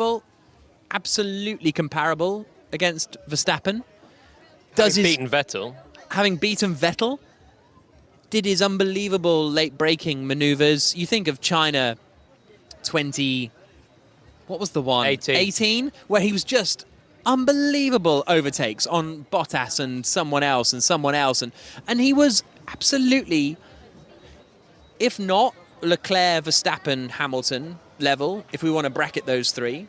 Bull, absolutely comparable against Verstappen. Having beaten Vettel, did his unbelievable late braking maneuvers. You think of China 20, what was the one? 18, where he was just unbelievable overtakes on Bottas and someone else, and he was absolutely, if not Leclerc, Verstappen, Hamilton level, if we want to bracket those three,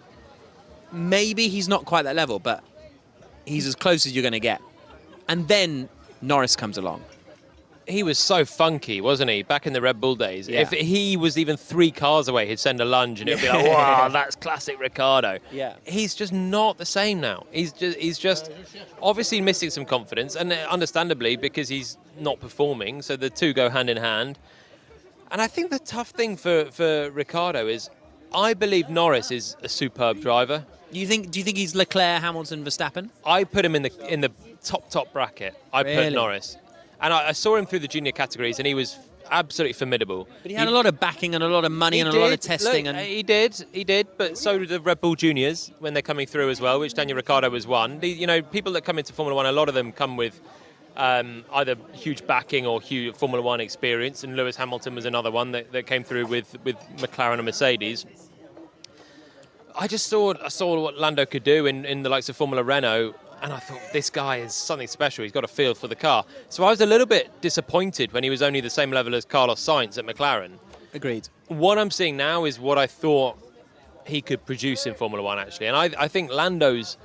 maybe he's not quite that level, but he's as close as you're going to get. And then Norris comes along. He was so funky, wasn't he, back in the Red Bull days? Yeah. If he was even 3 cars away, he'd send a lunge and it'd be like, wow, that's classic Ricciardo. Yeah. He's just not the same now. He's just obviously missing some confidence, and understandably, because he's not performing, so the two go hand in hand. And I think the tough thing for Ricciardo is, I believe Norris is a superb driver. Do you think he's Leclerc, Hamilton, Verstappen? I put him in the top bracket. I put Norris. And I saw him through the junior categories, and he was absolutely formidable. But he had a lot of backing and a lot of money and a lot of testing. Look, He did. But so did the Red Bull Juniors when they're coming through as well, which Daniel Ricciardo was one. People that come into Formula One, a lot of them come with either huge backing or huge Formula One experience. And Lewis Hamilton was another one that came through with McLaren and Mercedes. I saw what Lando could do in the likes of Formula Renault. And I thought, this guy is something special. He's got a feel for the car. So I was a little bit disappointed when he was only the same level as Carlos Sainz at McLaren. Agreed. What I'm seeing now is what I thought he could produce in Formula One, actually. And I think Lando's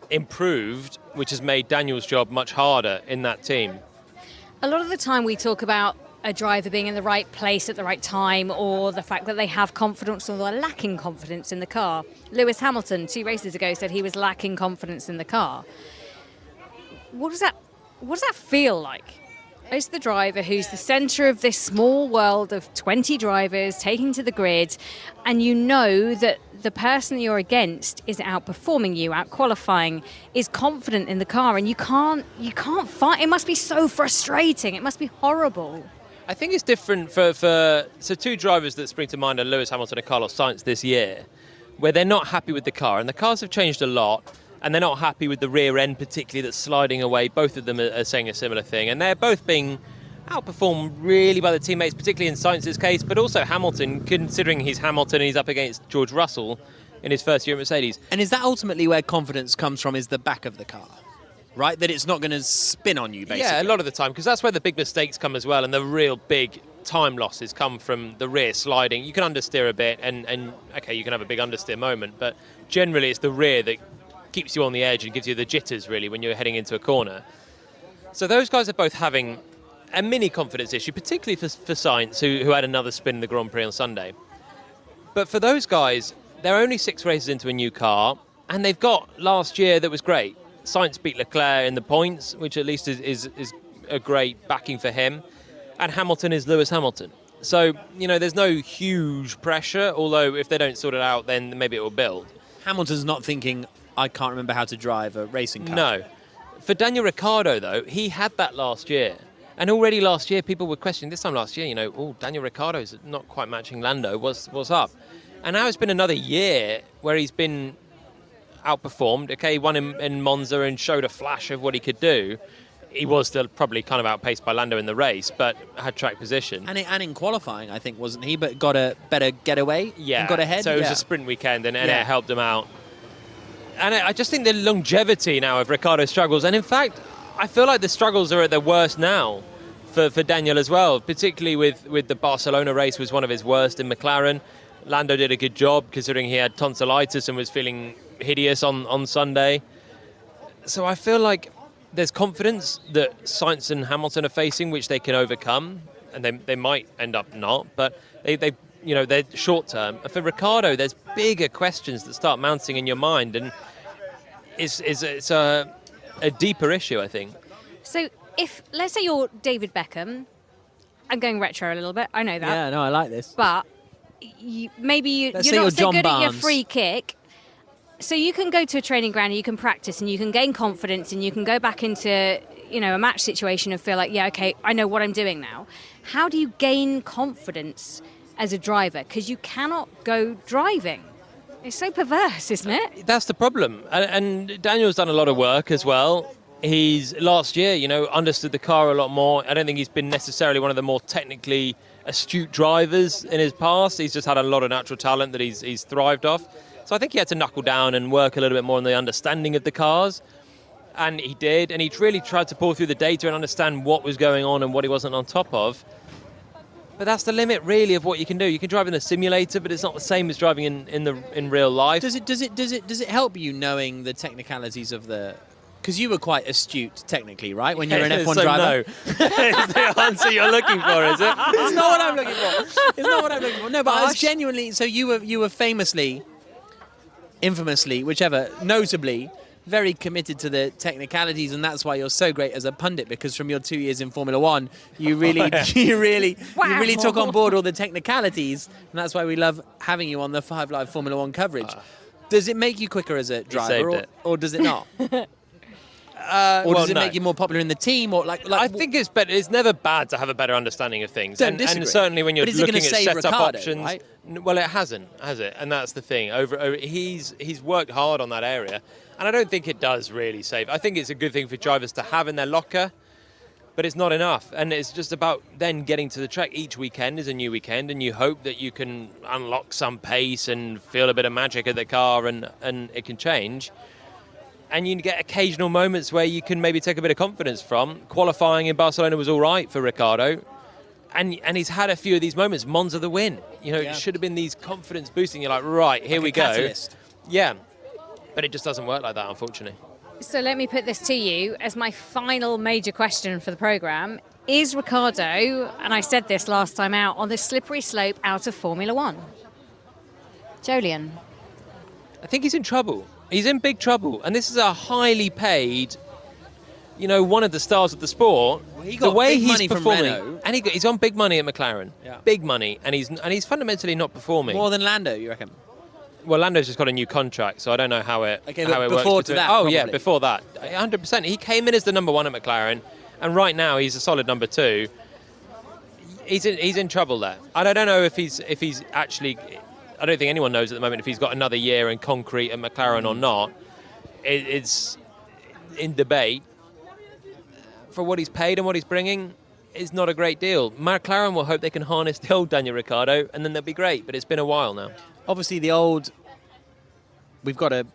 improved, which has made Daniel's job much harder in that team. A lot of the time we talk about a driver being in the right place at the right time, or the fact that they have confidence or they're lacking confidence in the car. Lewis Hamilton, 2 races ago, said he was lacking confidence in the car. What does that feel like? As the driver who's the centre of this small world of 20 drivers taking to the grid, and you know that the person you're against is outperforming you, out-qualifying, is confident in the car, and you can't fight. It must be so frustrating. It must be horrible. I think it's different so 2 drivers that spring to mind are Lewis Hamilton and Carlos Sainz this year, where they're not happy with the car, and the cars have changed a lot, and they're not happy with the rear end particularly that's sliding away. Both of them are saying a similar thing, and they're both being outperformed really by the teammates, particularly in Sainz's case, but also Hamilton, considering he's Hamilton and he's up against George Russell in his first year at Mercedes. And is that ultimately where confidence comes from, is the back of the car? Right, that it's not going to spin on you, basically. Yeah, a lot of the time, because that's where the big mistakes come as well, and the real big time losses come from the rear sliding. You can understeer a bit, and okay, you can have a big understeer moment, but generally it's the rear that keeps you on the edge and gives you the jitters, really, when you're heading into a corner. So those guys are both having a mini confidence issue, particularly for Sainz, who had another spin in the Grand Prix on Sunday. But for those guys, they're only 6 races into a new car, and they've got last year that was great. Sainz beat Leclerc in the points, which at least is a great backing for him. And Hamilton is Lewis Hamilton. So, there's no huge pressure, although if they don't sort it out, then maybe it will build. Hamilton's not thinking, I can't remember how to drive a racing car. No. For Daniel Ricciardo, though, he had that last year. And already last year, people were questioning, this time last year, Daniel Ricciardo's not quite matching Lando. What's up? And now it's been another year where he's been outperformed. Okay, he won in Monza and showed a flash of what he could do. He was still probably kind of outpaced by Lando in the race, but had track position. And in qualifying, I think, wasn't he? But got a better getaway and got ahead. So it was a sprint weekend, and it helped him out. And I just think the longevity now of Ricciardo's struggles, and in fact, I feel like the struggles are at their worst now for Daniel as well, particularly with the Barcelona race was one of his worst in McLaren. Lando did a good job considering he had tonsillitis and was feeling hideous on Sunday. So I feel like there's confidence that Sainz and Hamilton are facing, which they can overcome, and they might end up not, but they're short term. For Ricciardo, there's bigger questions that start mounting in your mind, and it's a deeper issue, I think. So if, let's say you're David Beckham, I'm going retro a little bit, I know that. Yeah, no, I like this. But you're not so good at your free kick. So you can go to a training ground and you can practice and you can gain confidence and you can go back into, a match situation and feel like, yeah, okay, I know what I'm doing now. How do you gain confidence as a driver? Because you cannot go driving. It's so perverse, isn't it? That's the problem. And Daniel's done a lot of work as well. He's, last year, understood the car a lot more. I don't think he's been necessarily one of the more technically astute drivers in his past. He's just had a lot of natural talent that he's thrived off. So I think he had to knuckle down and work a little bit more on the understanding of the cars. And he did. And he really tried to pull through the data and understand what was going on and what he wasn't on top of. But that's the limit, really, of what you can do. You can drive in the simulator, but it's not the same as driving in real life. Does it help you knowing the technicalities of the? Because you were quite astute technically, right? When you're an F1 so driver. No. It's the answer you're looking for, is it? It's not what I'm looking for. It's not what I'm looking for. No, but I was genuinely. So you were famously, infamously, whichever, notably, very committed to the technicalities, and that's why you're so great as a pundit. Because from your 2 years in Formula One, you really took on board all the technicalities, and that's why we love having you on the 5 Live Formula One coverage. Does it make you quicker as a driver, or does it not? Or does it make you more popular in the team, or like? I think it's better. It's never bad to have a better understanding of things, and certainly when you're looking at setup Ricciardo, options. Right? Well, it hasn't, has it? And that's the thing. He's worked hard on that area, and I don't think it does really save. I think it's a good thing for drivers to have in their locker, but it's not enough. And it's just about then getting to the track. Each weekend is a new weekend, and you hope that you can unlock some pace and feel a bit of magic at the car, and it can change. And you get occasional moments where you can maybe take a bit of confidence from. Qualifying in Barcelona was all right for Ricciardo. And he's had a few of these moments. Monza the win. It should have been these confidence boosting. You're like, right, here we go. Catalyst. Yeah. But it just doesn't work like that, unfortunately. So let me put this to you as my final major question for the programme. Is Ricciardo, and I said this last time out, on the slippery slope out of Formula One? Jolyon. I think he's in trouble. He's in big trouble. And this is a highly paid, one of the stars of the sport. Well, he got the way big he's money performing, from Renault. and he's on big money at McLaren. Yeah. Big money. And he's fundamentally not performing. More than Lando, you reckon? Well, Lando's just got a new contract, so I don't know how it Okay, how but it before works. to that, oh, probably. yeah, before that. 100%. He came in as the number 1 at McLaren, and right now he's a solid number 2. He's in trouble there. And I don't know if he's actually... I don't think anyone knows at the moment if he's got another year in concrete at McLaren or not. It's in debate. For what he's paid and what he's bringing, it's not a great deal. McLaren will hope they can harness the old Daniel Ricciardo, and then they'll be great. But it's been a while now. Obviously, we've got to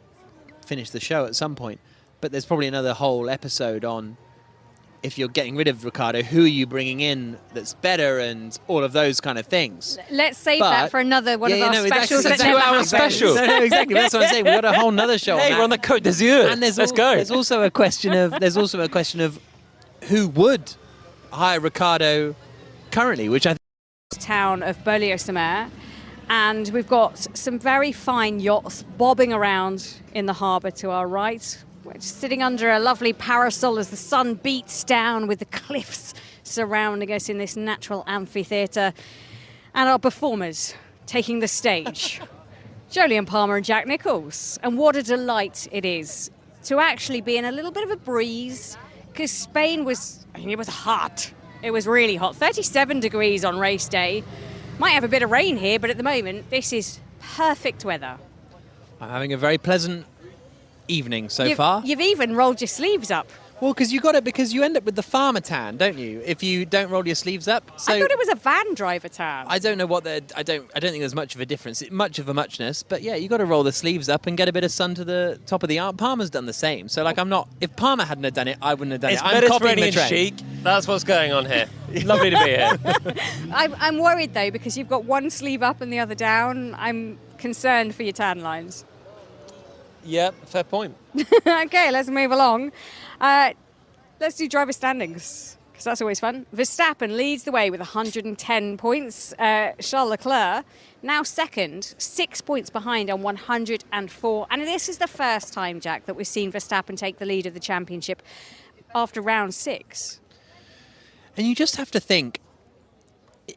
finish the show at some point, but there's probably another whole episode on if you're getting rid of Ricciardo, who are you bringing in that's better and all of those kind of things. Let's save that for another one of our specials. It's a 2-hour special. No, exactly. That's what I'm saying. We've got a whole nother show. Hey, we're on the Côte d'Azur. And Let's go. There's also a question of who would hire Ricciardo currently, which I think town of Beaulieu-sur-Mer. And we've got some very fine yachts bobbing around in the harbour to our right. We're just sitting under a lovely parasol as the sun beats down with the cliffs surrounding us in this natural amphitheatre. And our performers taking the stage. Jolyon Palmer and Jack Nicholls. And what a delight it is to actually be in a little bit of a breeze, because Spain it was hot. It was really hot. 37 degrees on race day. Might have a bit of rain here, but at the moment, this is perfect weather. I'm having a very pleasant evening so far. You've even rolled your sleeves up. Well, because you end up with the farmer tan, don't you? If you don't roll your sleeves up. So I thought it was a van driver tan. I don't know what I don't think there's much of a difference, much of a muchness. But yeah, you got to roll the sleeves up and get a bit of sun to the top of the arm. Palmer's done the same. So like, if Palmer hadn't have done it, I wouldn't have done it's it. I'm copying the Mediterranean trend. chic. That's what's going on here. Lovely to be here. I'm worried though, because you've got one sleeve up and the other down. I'm concerned for your tan lines. Yeah, fair point. Okay, let's move along. Let's do driver standings, because that's always fun. Verstappen leads the way with 110 points. Charles Leclerc now second, 6 points behind on 104. And this is the first time, Jack, that we've seen Verstappen take the lead of the championship after round 6. And you just have to think,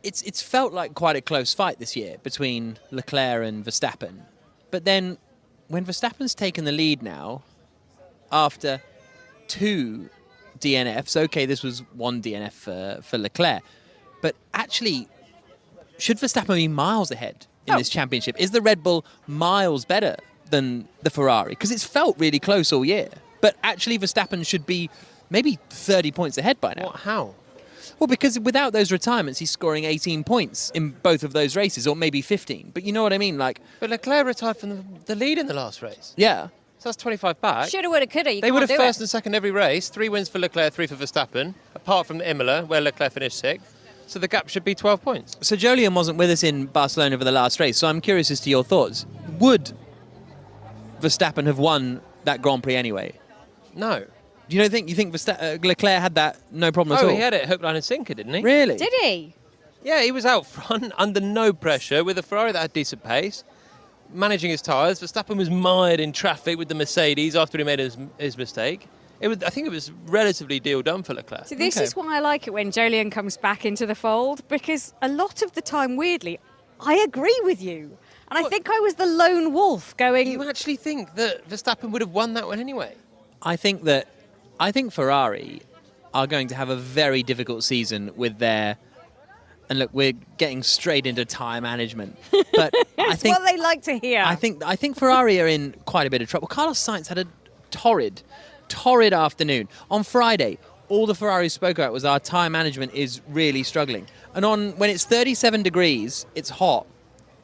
it's felt like quite a close fight this year between Leclerc and Verstappen. But then when Verstappen's taken the lead now, after 2 DNFs, okay, this was 1 DNF for Leclerc, but actually, should Verstappen be miles ahead in this championship? Is the Red Bull miles better than the Ferrari? Because it's felt really close all year. But actually, Verstappen should be maybe 30 points ahead by now. What? How? Well, because without those retirements, he's scoring 18 points in both of those races, or maybe 15. But you know what I mean? Like, But Leclerc retired from the lead in the last race. yeah. So that's 25 back. Shoulda, woulda, coulda. They would have first and second every race. 3 wins for Leclerc, 3 for Verstappen, apart from the Imola, where Leclerc finished 6th. So the gap should be 12 points. So Jolyon wasn't with us in Barcelona for the last race, so I'm curious as to your thoughts. Would Verstappen have won that Grand Prix anyway? No. Do you think Leclerc had that no problem at all? Oh, he had it hook, line and sinker, didn't he? Really? Did he? Yeah, he was out front under no pressure with a Ferrari that had decent pace, managing his tyres. Verstappen was mired in traffic with the Mercedes after he made his mistake. I think it was relatively deal done for Leclerc. So this is why I like it when Jolyon comes back into the fold, because a lot of the time, weirdly, I agree with you. And I think I was the lone wolf going... You actually think that Verstappen would have won that one anyway? I think Ferrari are going to have a very difficult season with their... And look, we're getting straight into tyre management. But I think what they like to hear. I think Ferrari are in quite a bit of trouble. Carlos Sainz had a torrid afternoon. On Friday, all the Ferrari spoke about was our tyre management is really struggling. And when it's 37 degrees, it's hot.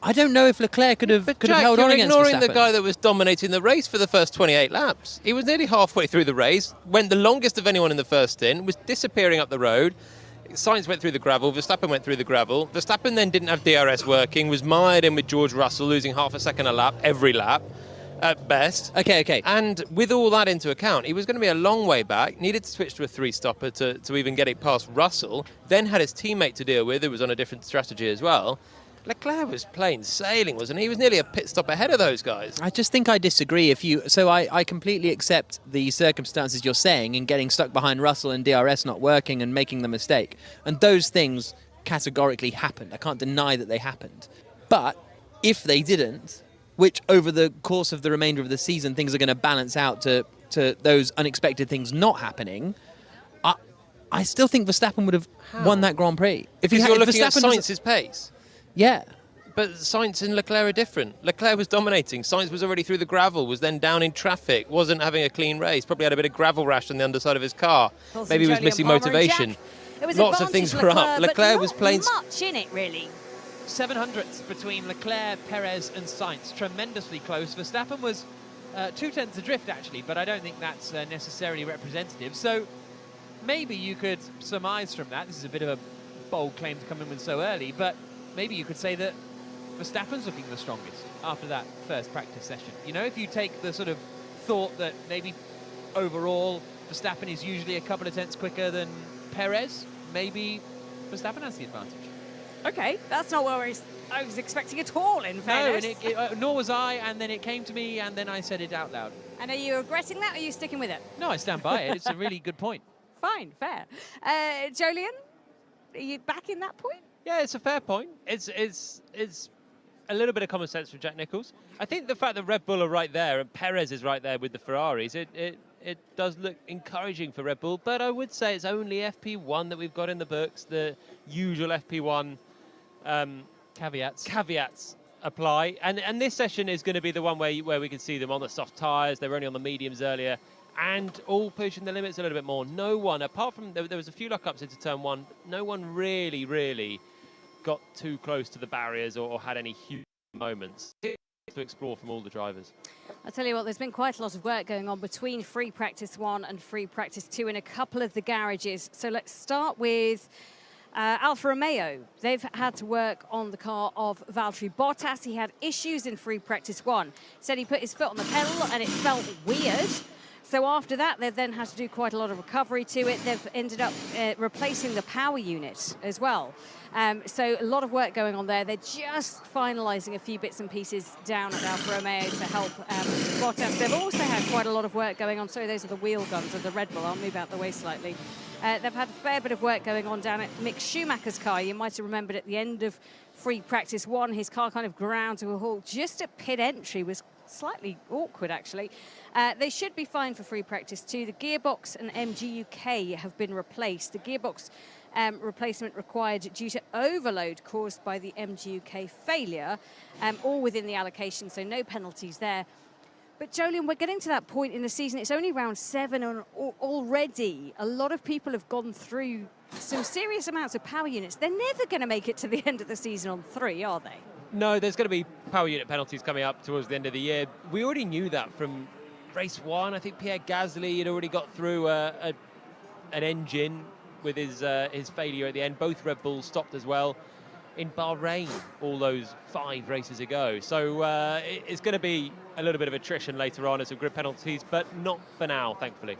I don't know if Leclerc could have held on against Verstappen. You're ignoring the guy that was dominating the race for the first 28 laps. He was nearly halfway through the race, went the longest of anyone in the first stint, was disappearing up the road. Sainz went through the gravel, Verstappen went through the gravel. Verstappen then didn't have DRS working, was mired in with George Russell, losing half a second a lap, every lap, at best. Okay. And with all that into account, he was going to be a long way back, needed to switch to a 3-stopper to even get it past Russell, then had his teammate to deal with, who was on a different strategy as well. Leclerc was plain sailing, wasn't he? He was nearly a pit stop ahead of those guys. I just think I disagree. I completely accept the circumstances you're saying in getting stuck behind Russell and DRS not working and making the mistake. And those things categorically happened. I can't deny that they happened. But if they didn't, which over the course of the remainder of the season things are going to balance out to those unexpected things not happening, I still think Verstappen would have won that Grand Prix. If you're looking at Sainz's pace. Yeah. But Sainz and Leclerc are different. Leclerc was dominating. Sainz was already through the gravel, was then down in traffic, wasn't having a clean race, probably had a bit of gravel rash on the underside of his car. Maybe he was missing motivation. Lots of things were up. Leclerc was playing... much in it, really. 700ths between Leclerc, Perez and Sainz. Tremendously close. Verstappen was 2/10 adrift, actually, but I don't think that's necessarily representative. So maybe you could surmise from that, this is a bit of a bold claim to come in with so early, but maybe you could say that Verstappen's looking the strongest after that first practice session. You know, if you take the sort of thought that maybe overall Verstappen is usually a couple of tenths quicker than Perez, maybe Verstappen has the advantage. Okay, that's not what I was expecting at all, in fairness. No, and nor was I, and then it came to me, and then I said it out loud. And are you regretting that, or are you sticking with it? No, I stand by it. It's a really good point. Fine, fair. Jolyon, are you backing that point? Yeah, it's a fair point. It's a little bit of common sense from Jack Nicholls. I think the fact that Red Bull are right there and Perez is right there with the Ferraris, it does look encouraging for Red Bull, but I would say it's only FP1 that we've got in the books. The usual FP1 caveats apply. And this session is going to be the one where we can see them on the soft tyres. They were only on the mediums earlier, and all pushing the limits a little bit more. No one, apart from there was a few lock-ups into turn one, no one really got too close to the barriers or had any huge moments to explore from all the drivers. I'll tell you what, there's been quite a lot of work going on between free practice 1 and free practice 2 in a couple of the garages. So let's start with Alfa Romeo. They've had to work on the car of Valtteri Bottas. He had issues in free practice 1. Said he put his foot on the pedal and it felt weird. So after that, they've then had to do quite a lot of recovery to it. They've ended up replacing the power unit as well. So a lot of work going on there. They're just finalising a few bits and pieces down at Alfa Romeo to help Bottas. They've also had quite a lot of work going on. Sorry, those are the wheel guns of the Red Bull. I'll move out the way slightly. They've had a fair bit of work going on down at Mick Schumacher's car. You might have remembered at the end of free practice 1, his car kind of ground to a halt just at pit entry. Was slightly awkward, actually. They should be fine for free practice 2. The gearbox and MG UK have been replaced. The gearbox replacement required due to overload caused by the MGUK failure, all within the allocation, so no penalties there. But Jolyon, we're getting to that point in the season. It's only round 7 and already a lot of people have gone through some serious amounts of power units. They're never going to make it to the end of the season on 3, are they? No, there's going to be power unit penalties coming up towards the end of the year. We already knew that from race 1. I think Pierre Gasly had already got through an engine with his failure at the end. Both Red Bulls stopped as well in Bahrain all those 5 races ago. So it's going to be a little bit of attrition later on as some grid penalties, but not for now, thankfully.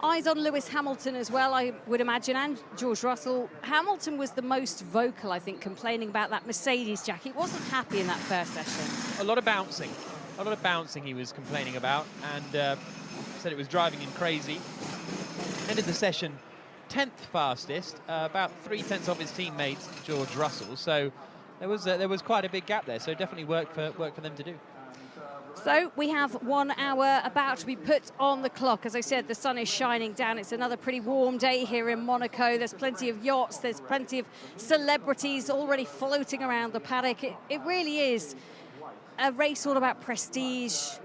Eyes on Lewis Hamilton as well, I would imagine, and George Russell. Hamilton was the most vocal, I think, complaining about that Mercedes, Jack. He wasn't happy in that first session. A lot of bouncing he was complaining about, and said it was driving him crazy. Ended the session 10th fastest, about 3/10 off his teammate George Russell. So there was quite a big gap there. So definitely work for them to do. So we have 1 hour about to be put on the clock. As I said, the sun is shining down. It's another pretty warm day here in Monaco. There's plenty of yachts. There's plenty of celebrities already floating around the paddock. It really is a race all about prestige,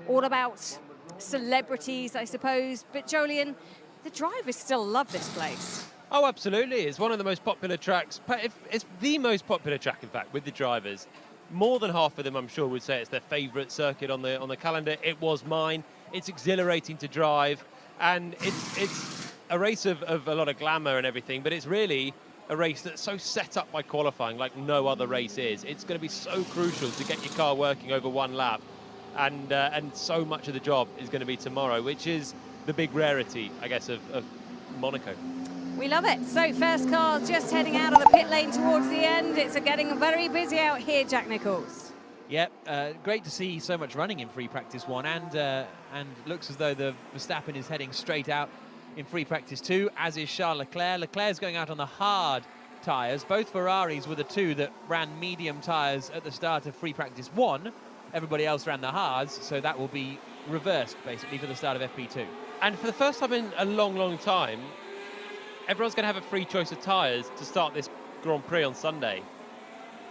all about celebrities, I suppose. But Jolyon, the drivers still love this place. Oh, absolutely. It's one of the most popular tracks. It's the most popular track, in fact, with the drivers. More than half of them, I'm sure, would say it's their favourite circuit on the calendar. It was mine. It's exhilarating to drive, and it's a race of a lot of glamour and everything, but it's really a race that's so set up by qualifying like no other race is. It's going to be so crucial to get your car working over one lap, and so much of the job is going to be tomorrow, which is the big rarity, I guess, of Monaco. We love it. So first car just heading out of the pit lane towards the end. It's getting very busy out here, Jack Nicholls. Yep, great to see so much running in free practice 1, and looks as though the Verstappen is heading straight out in free practice 2, as is Charles Leclerc. Leclerc's going out on the hard tyres. Both Ferraris were the 2 that ran medium tyres at the start of free practice 1. Everybody else ran the hards, so that will be reversed basically for the start of FP2. And for the first time in a long, long time, everyone's going to have a free choice of tyres to start this Grand Prix on Sunday.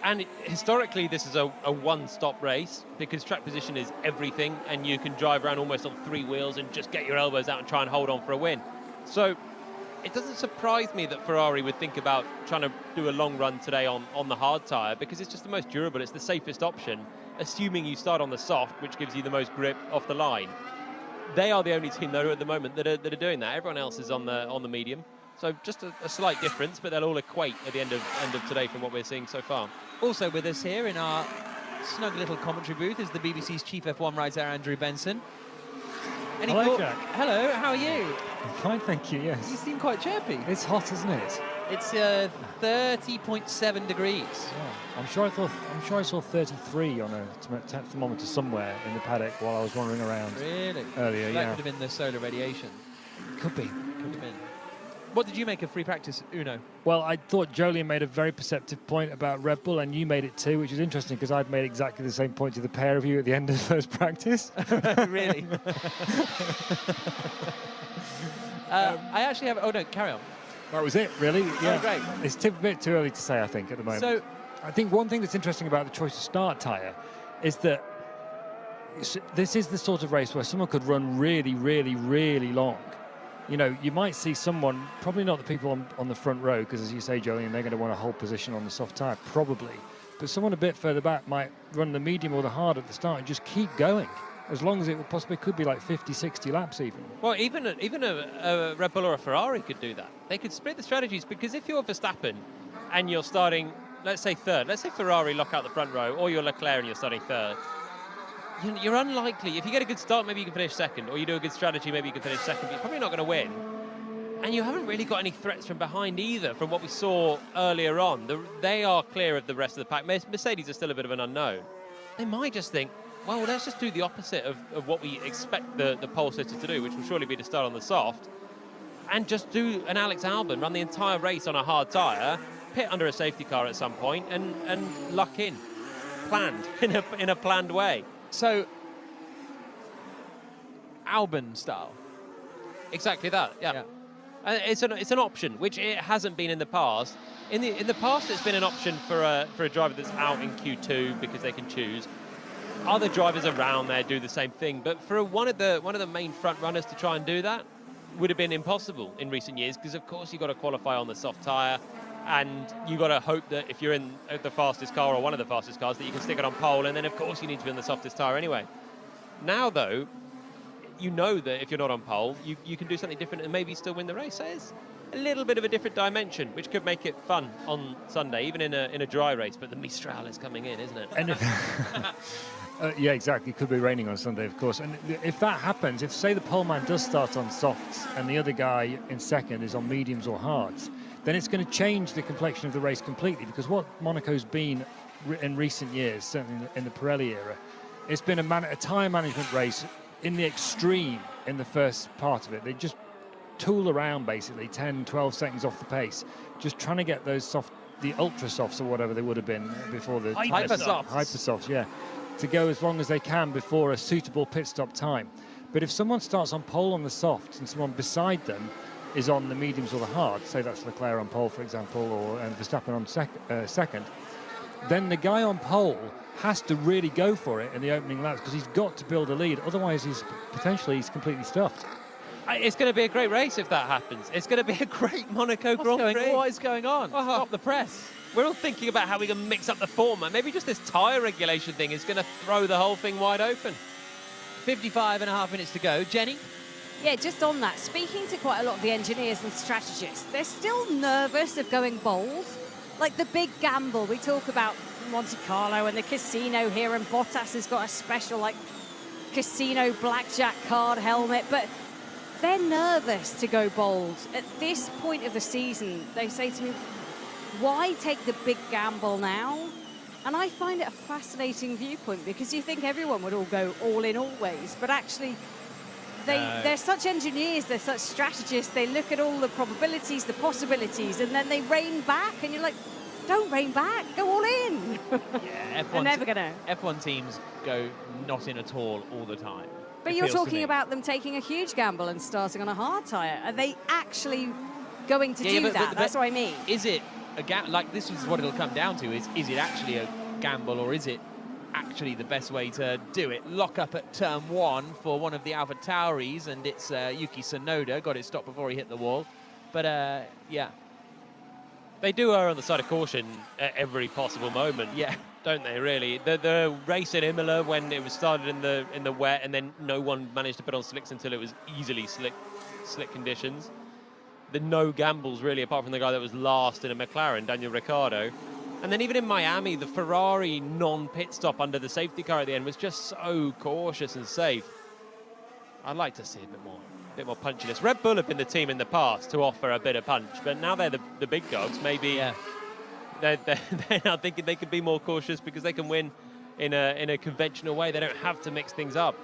And historically, this is a one-stop race because track position is everything, and you can drive around almost on 3 wheels and just get your elbows out and try and hold on for a win. So it doesn't surprise me that Ferrari would think about trying to do a long run today on the hard tyre, because it's just the most durable, it's the safest option, assuming you start on the soft, which gives you the most grip off the line. They are the only team, though, at the moment that are doing that. Everyone else is on the medium. So just a slight difference, but they'll all equate at the end of today from what we're seeing so far. Also with us here in our snug little commentary booth is the BBC's chief F1 writer, Andrew Benson. Hello, Jack. Hello, how are you? I'm fine, thank you, yes. You seem quite chirpy. It's hot, isn't it? It's 30.7 degrees. Yeah. I'm sure I saw 33 on a thermometer somewhere in the paddock while I was wandering around. Really? Earlier, That could have been the solar radiation. Could be. Could have been. What did you make of free practice, Uno? Well, I thought Jolyon made a very perceptive point about Red Bull, and you made it too, which is interesting because I'd made exactly the same point to the pair of you at the end of first practice. Really? I actually have... Oh, no, carry on. That was it, really. Yeah. Oh, great. It's a bit too early to say, I think, at the moment. So, I think one thing that's interesting about the choice of start tyre is that this is the sort of race where someone could run really, really, really long. You know, you might see someone, probably not the people on the front row, because as you say, Jolyon, they're going to want to hold position on the soft tyre, probably. But someone a bit further back might run the medium or the hard at the start and just keep going, as long as it possibly could be like 50, 60 laps even. Well, even a Red Bull or a Ferrari could do that. They could split the strategies, because if you're Verstappen and you're starting, let's say third, let's say Ferrari lock out the front row, or you're Leclerc and you're starting third, you're unlikely. If you get a good start, maybe you can finish second, or you do a good strategy, maybe you can finish second, but you're probably not going to win. And you haven't really got any threats from behind either, from what we saw earlier on. They are clear of the rest of the pack. Mercedes are still a bit of an unknown. They might just think, well, let's just do the opposite of what we expect the pole sitter to do, which will surely be to start on the soft, and just do an Alex Albon, run the entire race on a hard tyre, pit under a safety car at some point, and luck in. Planned, in a planned way. So, Albon style. Exactly that, yeah. It's an option, which it hasn't been in the past. In the past, it's been an option for a driver that's out in Q2 because they can choose. Other drivers around there do the same thing, but for one of the main front runners to try and do that would have been impossible in recent years, because of course you've got to qualify on the soft tyre, and you've got to hope that if you're in the fastest car or one of the fastest cars that you can stick it on pole, and then of course you need to be on the softest tyre anyway. Now though, you know that if you're not on pole, you can do something different and maybe still win the race. So it's a little bit of a different dimension, which could make it fun on Sunday, even in a dry race. But the Mistral is coming in, isn't it? And yeah, exactly. It could be raining on Sunday, of course. And if that happens, if, say, the poleman does start on softs and the other guy in second is on mediums or hards, then it's going to change the complexion of the race completely, because what Monaco's been in recent years, certainly in the Pirelli era, it's been a tyre management race in the extreme in the first part of it. They just tool around basically 10, 12 seconds off the pace, just trying to get those the ultra softs or whatever they would have been before the hyper softs, yeah, to go as long as they can before a suitable pit stop time. But if someone starts on pole on the softs and someone beside them is on the mediums or the hards, say that's Leclerc on pole, for example, or Verstappen on second, then the guy on pole has to really go for it in the opening laps, because he's got to build a lead. Otherwise, he's completely stuffed. It's going to be a great race if that happens. It's going to be a great Monaco Grand Prix. What is going on? Stop the press. We're all thinking about how we can mix up the format. Maybe just this tyre regulation thing is going to throw the whole thing wide open. 55.5 minutes to go. Jenny? Yeah, just on that, speaking to quite a lot of the engineers and strategists, they're still nervous of going bold. Like the big gamble, we talk about Monte Carlo and the casino here, and Bottas has got a special like casino blackjack card helmet, but they're nervous to go bold. At this point of the season, they say to me, why take the big gamble now? And I find it a fascinating viewpoint, because you think everyone would all go all in always, but actually they're such engineers, they're such strategists, they look at all the probabilities, the possibilities, and then they rein back, and you're like, don't rein back, go all in. Yeah, They're never going to. F1 teams go not in at all the time. But you're talking about them taking a huge gamble and starting on a hard tyre. Are they actually going to do that? That's what I mean. Is it a gamble? Like, this is what it'll come down to, is it actually a gamble, or is it actually the best way to do it? Lock up at turn 1 for one of the Alpha Tauris, and it's Yuki Tsunoda, got it stopped before he hit the wall. But, yeah. They do err on the side of caution at every possible moment, yeah, don't they? Really, the race in Imola, when it was started in the wet, and then no one managed to put on slicks until it was easily slick conditions. The no gambles really, apart from the guy that was last in a McLaren, Daniel Ricciardo. And then even in Miami, the Ferrari non-pit stop under the safety car at the end was just so cautious and safe. I'd like to see a bit more punchiness. Red Bull have been the team in the past to offer a bit of punch, but now they're the big dogs. Maybe they're now thinking they could be more cautious because they can win in a conventional way. They don't have to mix things up.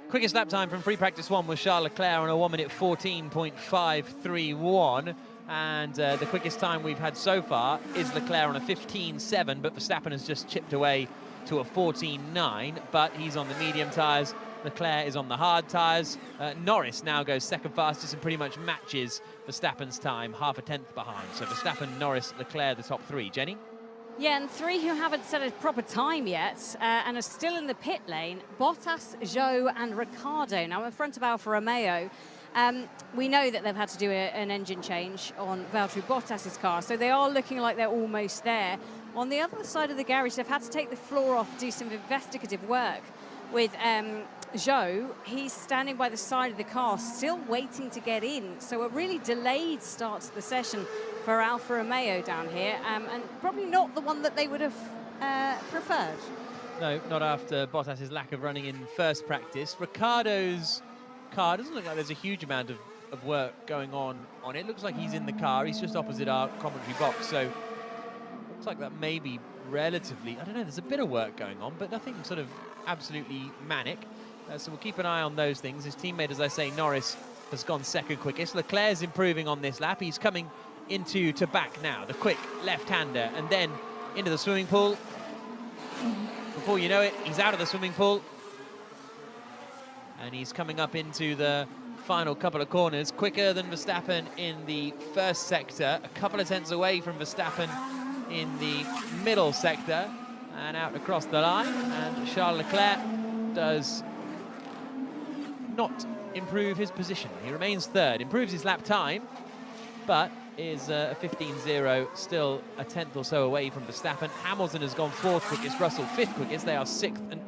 Quickest lap time from free practice 1 was Charles Leclerc on a 1 minute 14.531, and the quickest time we've had so far is Leclerc on a 15.7, but Verstappen has just chipped away to a 14.9, but he's on the medium tyres. Leclerc is on the hard tyres. Norris now goes second fastest and pretty much matches Verstappen's time, half a tenth behind. So Verstappen, Norris, Leclerc, the top 3. Jenny? Yeah, and 3 who haven't set a proper time yet and are still in the pit lane, Bottas, Zhou and Ricciardo. Now in front of Alfa Romeo, we know that they've had to do an engine change on Valtteri Bottas's car, so they are looking like they're almost there. On the other side of the garage, they've had to take the floor off, do some investigative work with Zhou. He's standing by the side of the car, still waiting to get in. So a really delayed start to the session for Alfa Romeo down here, and probably not the one that they would have preferred. No, not after Bottas's lack of running in first practice. Ricciardo's car doesn't look like there's a huge amount of work going on it. Looks like he's in the car. He's just opposite our commentary box, so looks like that may be relatively, I don't know, there's a bit of work going on, but nothing sort of absolutely manic. So we'll keep an eye on those things. His teammate, as I say, Norris, has gone second quickest. Leclerc's improving on this lap. He's coming into to back now, the quick left-hander, and then into the swimming pool. Before you know it, he's out of the swimming pool. And he's coming up into the final couple of corners. Quicker than Verstappen in the first sector, a couple of tenths away from Verstappen in the middle sector, and out across the line. And Charles Leclerc does not improve his position. He remains third, improves his lap time, but is a 15.0, still a tenth or so away from Verstappen. Hamilton has gone fourth quickest, Russell fifth quickest. They are 6 and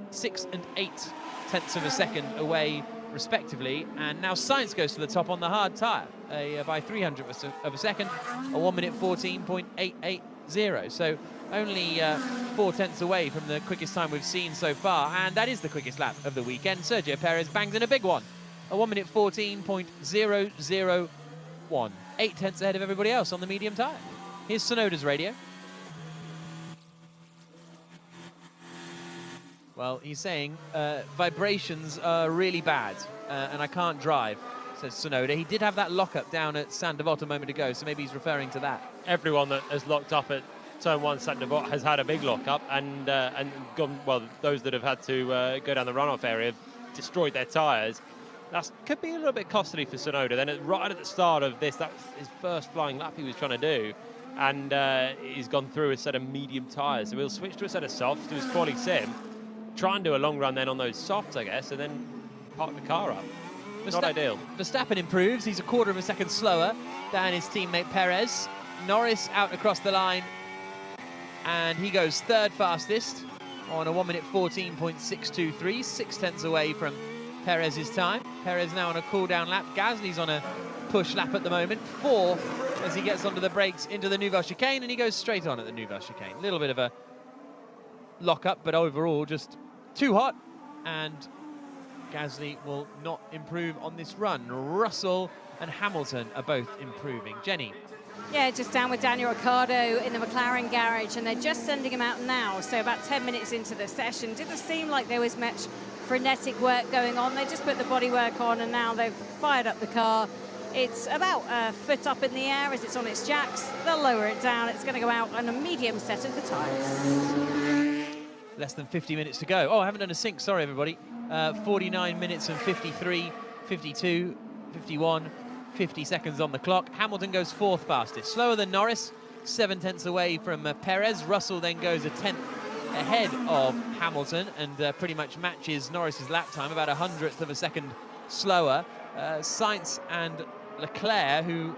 8 tenths of a second away, respectively. And now Sainz goes to the top on the hard tyre by 300th of a second, a 1 minute 14.880. So only 4 tenths away from the quickest time we've seen so far, and that is the quickest lap of the weekend. Sergio Perez bangs in a big one, a 1 minute 14.001, 8 tenths ahead of everybody else on the medium tyre. Here's Tsunoda's radio. Well, he's saying vibrations are really bad and I can't drive, says Tsunoda. He did have that lockup down at Saint Devote a moment ago, so maybe he's referring to that. Everyone that has locked up at Turn 1 Saint Devote has had a big lockup and gone, well, those that have had to go down the runoff area have destroyed their tyres. That could be a little bit costly for Tsunoda. Then right at the start of this, that was his first flying lap he was trying to do, and he's gone through a set of medium tyres. So he'll switch to a set of softs, do his quali sim, try and do a long run then on those softs, I guess, and then park the car up. Not ideal. Verstappen improves. He's a quarter of a second slower than his teammate Perez. Norris out across the line, and he goes third fastest on a 1 minute 14.623, 6 tenths away from Perez's time. Perez now on a cool-down lap. Gasly's on a push lap at the moment, fourth as he gets onto the brakes into the Nouvelle chicane, and he goes straight on at the Nouvelle chicane. A little bit of a lock-up, but overall just too hot, and Gasly will not improve on this run. Russell and Hamilton are both improving. Jenny. Yeah, just down with Daniel Ricciardo in the McLaren garage, and they're just sending him out now, so about 10 minutes into the session. Didn't seem like there was much frenetic work going on. They just put the bodywork on, and now they've fired up the car. It's about a foot up in the air as it's on its jacks. They'll lower it down. It's going to go out on a medium set of the tyres. Less than 50 minutes to go. Oh, I haven't done a sync, sorry everybody. 49 minutes and 53, 52, 51, 50 seconds on the clock. Hamilton goes fourth fastest, slower than Norris, 7 tenths away from Perez. Russell then goes a tenth ahead of Hamilton and pretty much matches Norris's lap time, about 100th of a second slower. Sainz and Leclerc, who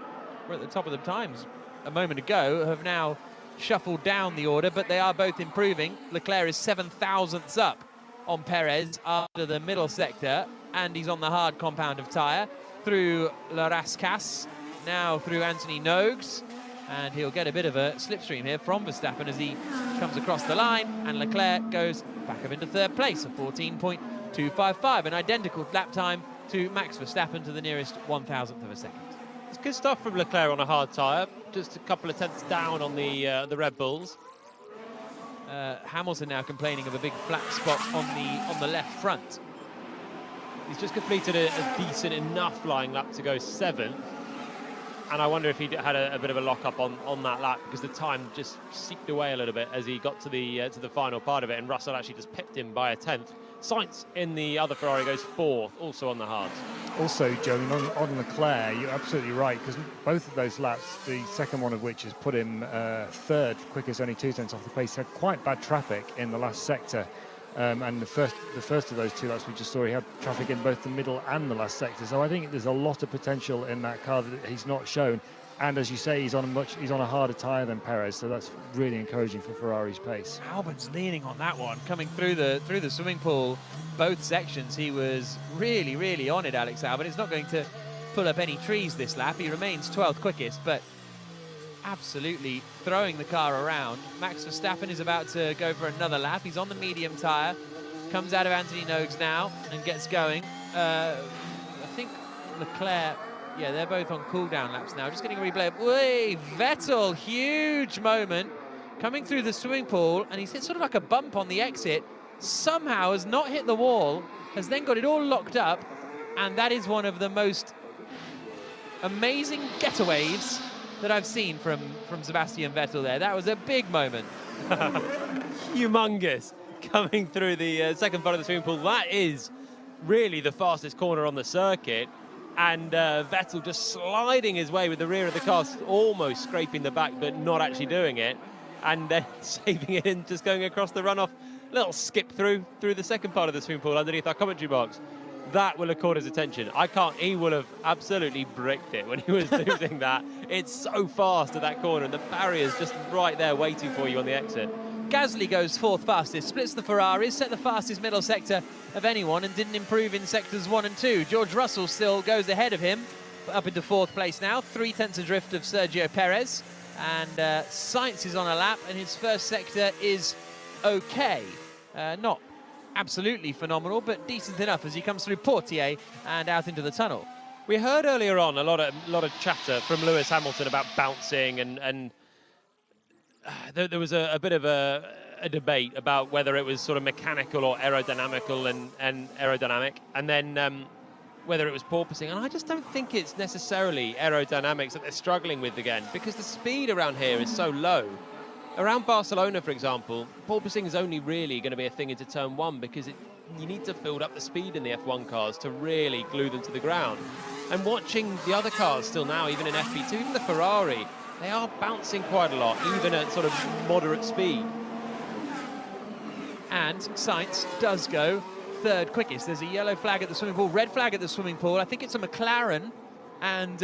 were at the top of the times a moment ago, have now shuffled down the order, but they are both improving. Leclerc is 7 thousandths up on Perez after the middle sector, and he's on the hard compound of tyre through La Rascasse, now through Anthony Nogues, and he'll get a bit of a slipstream here from Verstappen as he comes across the line, and Leclerc goes back up into third place, a 14.255, an identical lap time to Max Verstappen to the nearest 1,000th of a second. It's good stuff from Leclerc on a hard tyre, just a couple of tenths down on the Red Bulls. Hamilton now complaining of a big flat spot on the left front. He's just completed a decent enough flying lap to go 7th, and I wonder if he had a bit of a lock-up on that lap, because the time just seeped away a little bit as he got to the final part of it, and Russell actually just pipped him by a tenth. Sainz in the other Ferrari goes fourth, also on the hards. Also, Joe, on Leclerc, you're absolutely right, because both of those laps, the second one of which has put him third, quickest, only 2 tenths off the pace, had quite bad traffic in the last sector. And the first of those 2 laps we just saw, he had traffic in both the middle and the last sector. So I think there's a lot of potential in that car that he's not shown. And as you say, he's on a harder tyre than Perez, so that's really encouraging for Ferrari's pace. Albon's leaning on that one, coming through the swimming pool, both sections. He was really, really on it, Alex Albon. It's not going to pull up any trees this lap. He remains 12th quickest, but absolutely throwing the car around. Max Verstappen is about to go for another lap. He's on the medium tyre, comes out of Anthony Nogues now and gets going. I think Leclerc, yeah, they're both on cool-down laps now. Just getting a replay of, Vettel, huge moment, coming through the swimming pool, and he's hit sort of like a bump on the exit, somehow has not hit the wall, has then got it all locked up, and that is one of the most amazing getaways that I've seen from Sebastian Vettel there. That was a big moment. Humongous, coming through the second part of the swimming pool. That is really the fastest corner on the circuit, And Vettel just sliding his way with the rear of the car, almost scraping the back, but not actually doing it. And then saving it and just going across the runoff. Little skip through the second part of the swimming pool underneath our commentary box. That will have caught his attention. He will have absolutely bricked it when he was losing that. It's so fast at that corner, and the barrier's just right there waiting for you on the exit. Gasly goes 4th fastest, splits the Ferraris, set the fastest middle sector of anyone, and didn't improve in sectors 1 and 2. George Russell still goes ahead of him, up into 4th place now, 3/10 adrift of Sergio Perez. And Sainz is on a lap, and his first sector is okay. Not absolutely phenomenal, but decent enough as he comes through Portier and out into the tunnel. We heard earlier on a lot of chatter from Lewis Hamilton about bouncing, and there was a bit of a debate about whether it was sort of mechanical or aerodynamical and aerodynamic, and then whether it was porpoising. And I just don't think it's necessarily aerodynamics that they're struggling with again, because the speed around here is so low. Around Barcelona, for example, porpoising is only really going to be a thing into turn 1, because you need to build up the speed in the F1 cars to really glue them to the ground. And watching the other cars still now, even in FP2, even the Ferrari, they are bouncing quite a lot, even at sort of moderate speed. And Sainz does go 3rd quickest. There's a yellow flag at the swimming pool, red flag at the swimming pool. I think it's a McLaren, and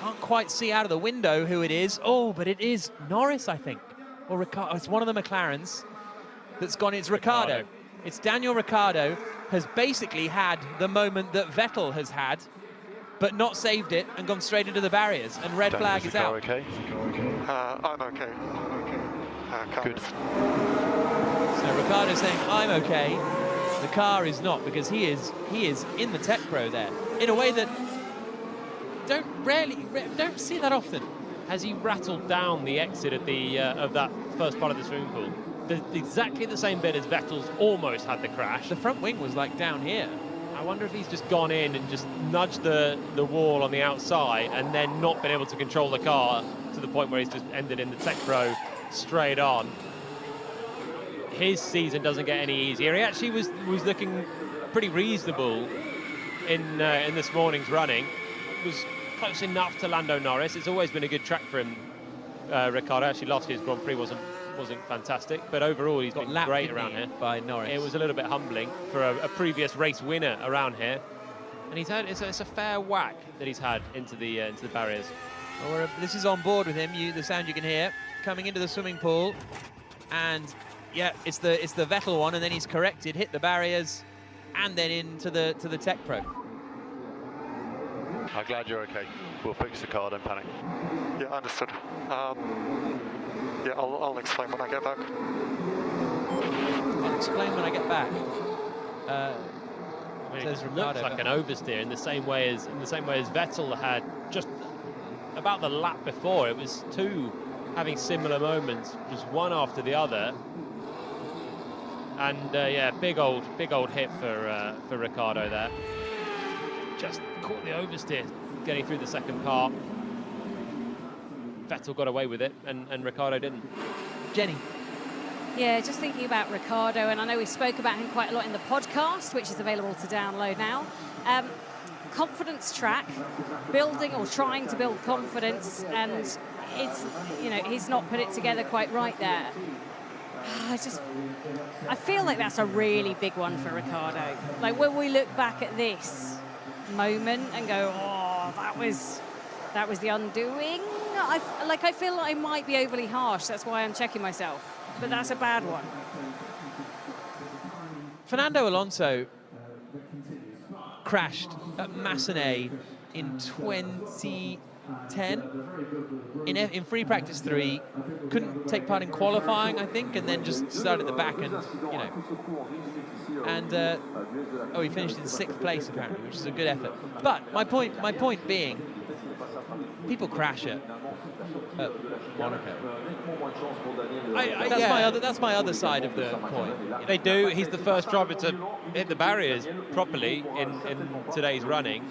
can't quite see out of the window who it is. Oh, but it is Norris, I think, or Ricciardo. It's one of the McLarens that's gone. It's Ricciardo. It's Daniel Ricciardo has basically had the moment that Vettel has had, but not saved it and gone straight into the barriers, and red flag is out. Okay? I'm okay. Good. So Ricciardo's saying, I'm okay. The car is not, because he is in the tech pro there, in a way that don't see that often. Has he rattled down the exit of that first part of the swimming pool? Exactly the same bit as Vettel's almost had the crash. The front wing was like down here. I wonder if he's just gone in and just nudged the wall on the outside and then not been able to control the car to the point where he's just ended in the tech pro straight on. His season doesn't get any easier. He actually was looking pretty reasonable in this morning's running. Was close enough to Lando Norris. It's always been a good track for him. Ricciardo, actually last year's Grand Prix wasn't fantastic, but overall he's been great around here. By Norris. It was a little bit humbling for a previous race winner around here, and he's had it's a fair whack that he's had into the barriers. Well, this is on board with him. The sound you can hear coming into the swimming pool, and yeah, it's the Vettel one, and then he's corrected, hit the barriers, and then into the tech pro. I'm glad you're okay. We'll fix the car, don't panic. Yeah, understood. Yeah, I'll explain when I get back. I'll explain when I get back. It looks like an oversteer in the same way as Vettel had just about the lap before. It was two having similar moments, just one after the other. And yeah, big old hit for Ricciardo there. Just caught the oversteer getting through the second part. Vettel got away with it, and Ricciardo didn't. Jenny. Yeah, just thinking about Ricciardo, and I know we spoke about him quite a lot in the podcast, which is available to download now. Confidence track, building or trying to build confidence, and it's, he's not put it together quite right there. I feel like that's a really big one for Ricciardo. Like when we look back at this moment and go, oh, that was the undoing. I feel like I might be overly harsh. That's why I'm checking myself. But that's a bad one. Fernando Alonso crashed at Massenet in 2010 in free practice 3. Couldn't take part in qualifying, I think, and then just started at the back and he finished in 6th place apparently, which is a good effort. But my point being, people crash at Monaco. That's my other side of the coin. They do. He's the first driver to hit the barriers properly in today's running.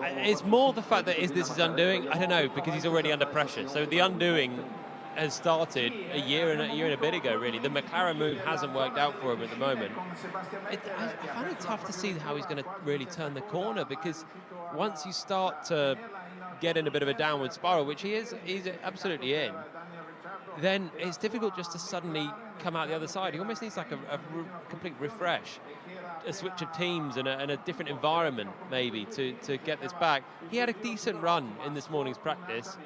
It's more the fact that this is undoing. I don't know, because he's already under pressure. So the undoing has started a year and a bit ago, really. The McLaren move hasn't worked out for him at the moment. I find it tough to see how he's going to really turn the corner, because once you start to get in a bit of a downward spiral, which he's absolutely in, then it's difficult just to suddenly come out the other side. He almost needs like a complete refresh, a switch of teams and a different environment maybe to get this back. He had a decent run in this morning's practice.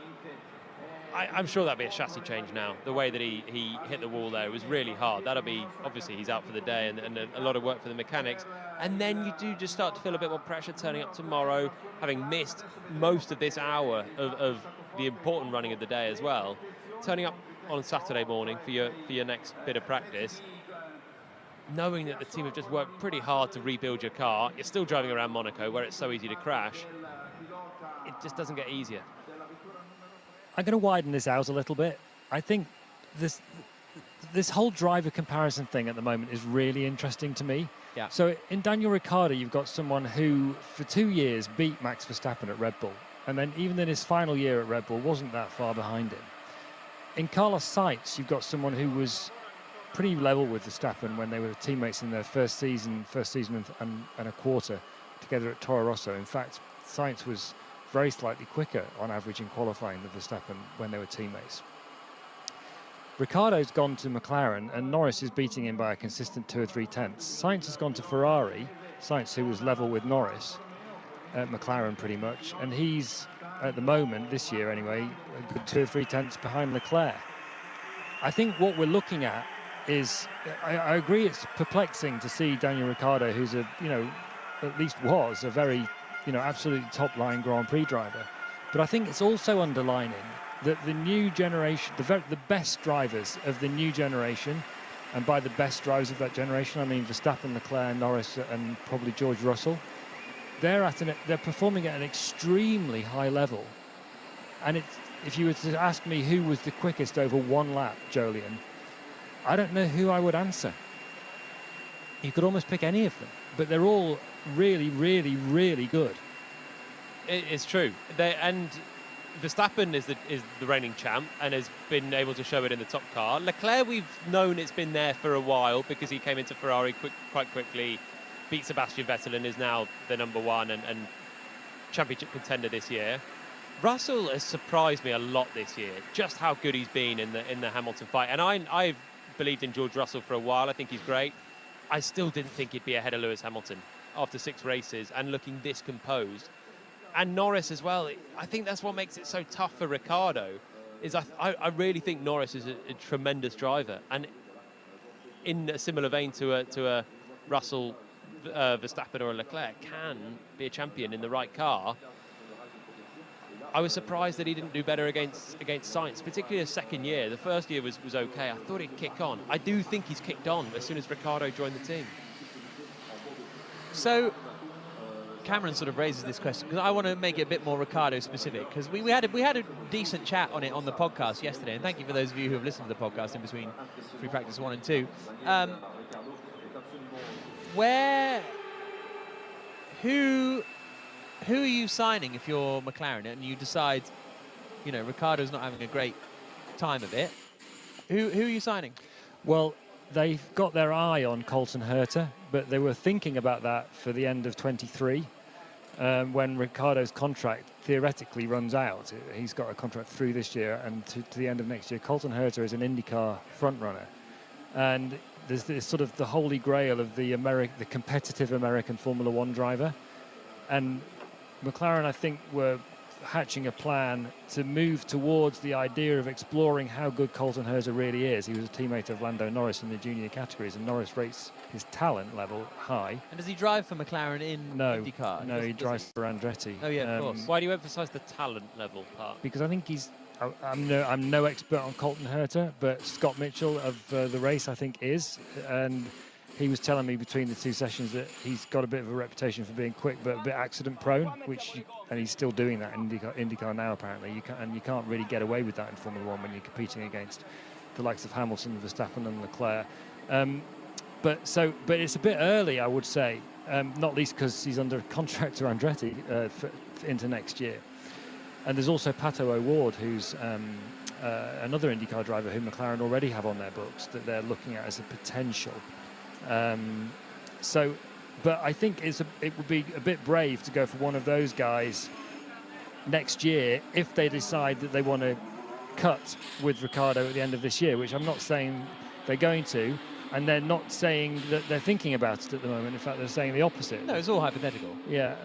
I'm sure that'll be a chassis change now. The way that he hit the wall there was really hard. That'll be, obviously he's out for the day, and a lot of work for the mechanics. And then you do just start to feel a bit more pressure turning up tomorrow, having missed most of this hour of the important running of the day as well. Turning up on Saturday morning for your next bit of practice, knowing that the team have just worked pretty hard to rebuild your car. You're still driving around Monaco, where it's so easy to crash. It just doesn't get easier. I'm going to widen this out a little bit. I think this whole driver comparison thing at the moment is really interesting to me. Yeah. So in Daniel Ricciardo, you've got someone who, for 2 years, beat Max Verstappen at Red Bull. And then even in his final year at Red Bull, wasn't that far behind him. In Carlos Sainz, you've got someone who was pretty level with Verstappen when they were teammates in their first season and a quarter together at Toro Rosso. In fact, Sainz was very slightly quicker on average in qualifying than Verstappen when they were teammates. Ricciardo's gone to McLaren, and Norris is beating him by a consistent 2 or 3 tenths. Sainz has gone to Ferrari, Sainz who was level with Norris at McLaren pretty much, and he's, at the moment, this year anyway, a good 2 or 3 tenths behind Leclerc. I think what we're looking at is, I agree it's perplexing to see Daniel Ricciardo, who's at least was a very, absolutely top-line Grand Prix driver. But I think it's also underlining that the new generation, the best drivers of the new generation, and by the best drivers of that generation, I mean Verstappen, Leclerc, Norris, and probably George Russell, they're performing at an extremely high level. And if you were to ask me who was the quickest over 1 lap, Jolyon, I don't know who I would answer. You could almost pick any of them, but they're all really, really, really good. It's true. And Verstappen is the reigning champ and has been able to show it in the top car. Leclerc, we've known it's been there for a while because he came into Ferrari quite quickly, beat Sebastian Vettel and is now the #1 and championship contender this year. Russell has surprised me a lot this year, just how good he's been in the Hamilton fight. And I've believed in George Russell for a while. I think he's great. I still didn't think he'd be ahead of Lewis Hamilton after 6 races and looking this composed. And Norris as well. I think that's what makes it so tough for Ricciardo, is I really think Norris is a tremendous driver. And in a similar vein to a Russell, Verstappen or a Leclerc, can be a champion in the right car. I was surprised that he didn't do better against Sainz, particularly his second year. The first year was okay. I thought he'd kick on. I do think he's kicked on as soon as Ricciardo joined the team. So Cameron sort of raises this question because I want to make it a bit more Ricciardo specific, because we had a decent chat on it on the podcast yesterday, and thank you for those of you who have listened to the podcast in between free practice 1 and 2. Who are you signing if you're McLaren and you decide, Ricciardo's not having a great time of it? Who are you signing? Well, they've got their eye on Colton Herta, but they were thinking about that for the end of 23, when Ricciardo's contract theoretically runs out. He's got a contract through this year and to the end of next year. Colton Herta is an IndyCar frontrunner, and there's this sort of the holy grail of the competitive American Formula One driver. And McLaren, I think, were hatching a plan to move towards the idea of exploring how good Colton Herta really is. He was a teammate of Lando Norris in the junior categories, and Norris rates his talent level high. And does he drive for McLaren in IndyCar? No, he drives for Andretti. Oh yeah, of course. Why do you emphasise the talent level part? Because I think I'm no expert on Colton Herta, but Scott Mitchell of the race, I think, is. And he was telling me between the 2 sessions that he's got a bit of a reputation for being quick, but a bit accident-prone, and he's still doing that in IndyCar now, apparently. You can't really get away with that in Formula One when you're competing against the likes of Hamilton, Verstappen, and Leclerc. But it's a bit early, I would say, not least because he's under contract to Andretti into next year. And there's also Pato O'Ward, who's another IndyCar driver who McLaren already have on their books that they're looking at as a potential. But I think it would be a bit brave to go for one of those guys next year if they decide that they want to cut with Ricciardo at the end of this year, which I'm not saying they're going to, and they're not saying that they're thinking about it at the moment. In fact, they're saying the opposite. No, it's all hypothetical. Yeah,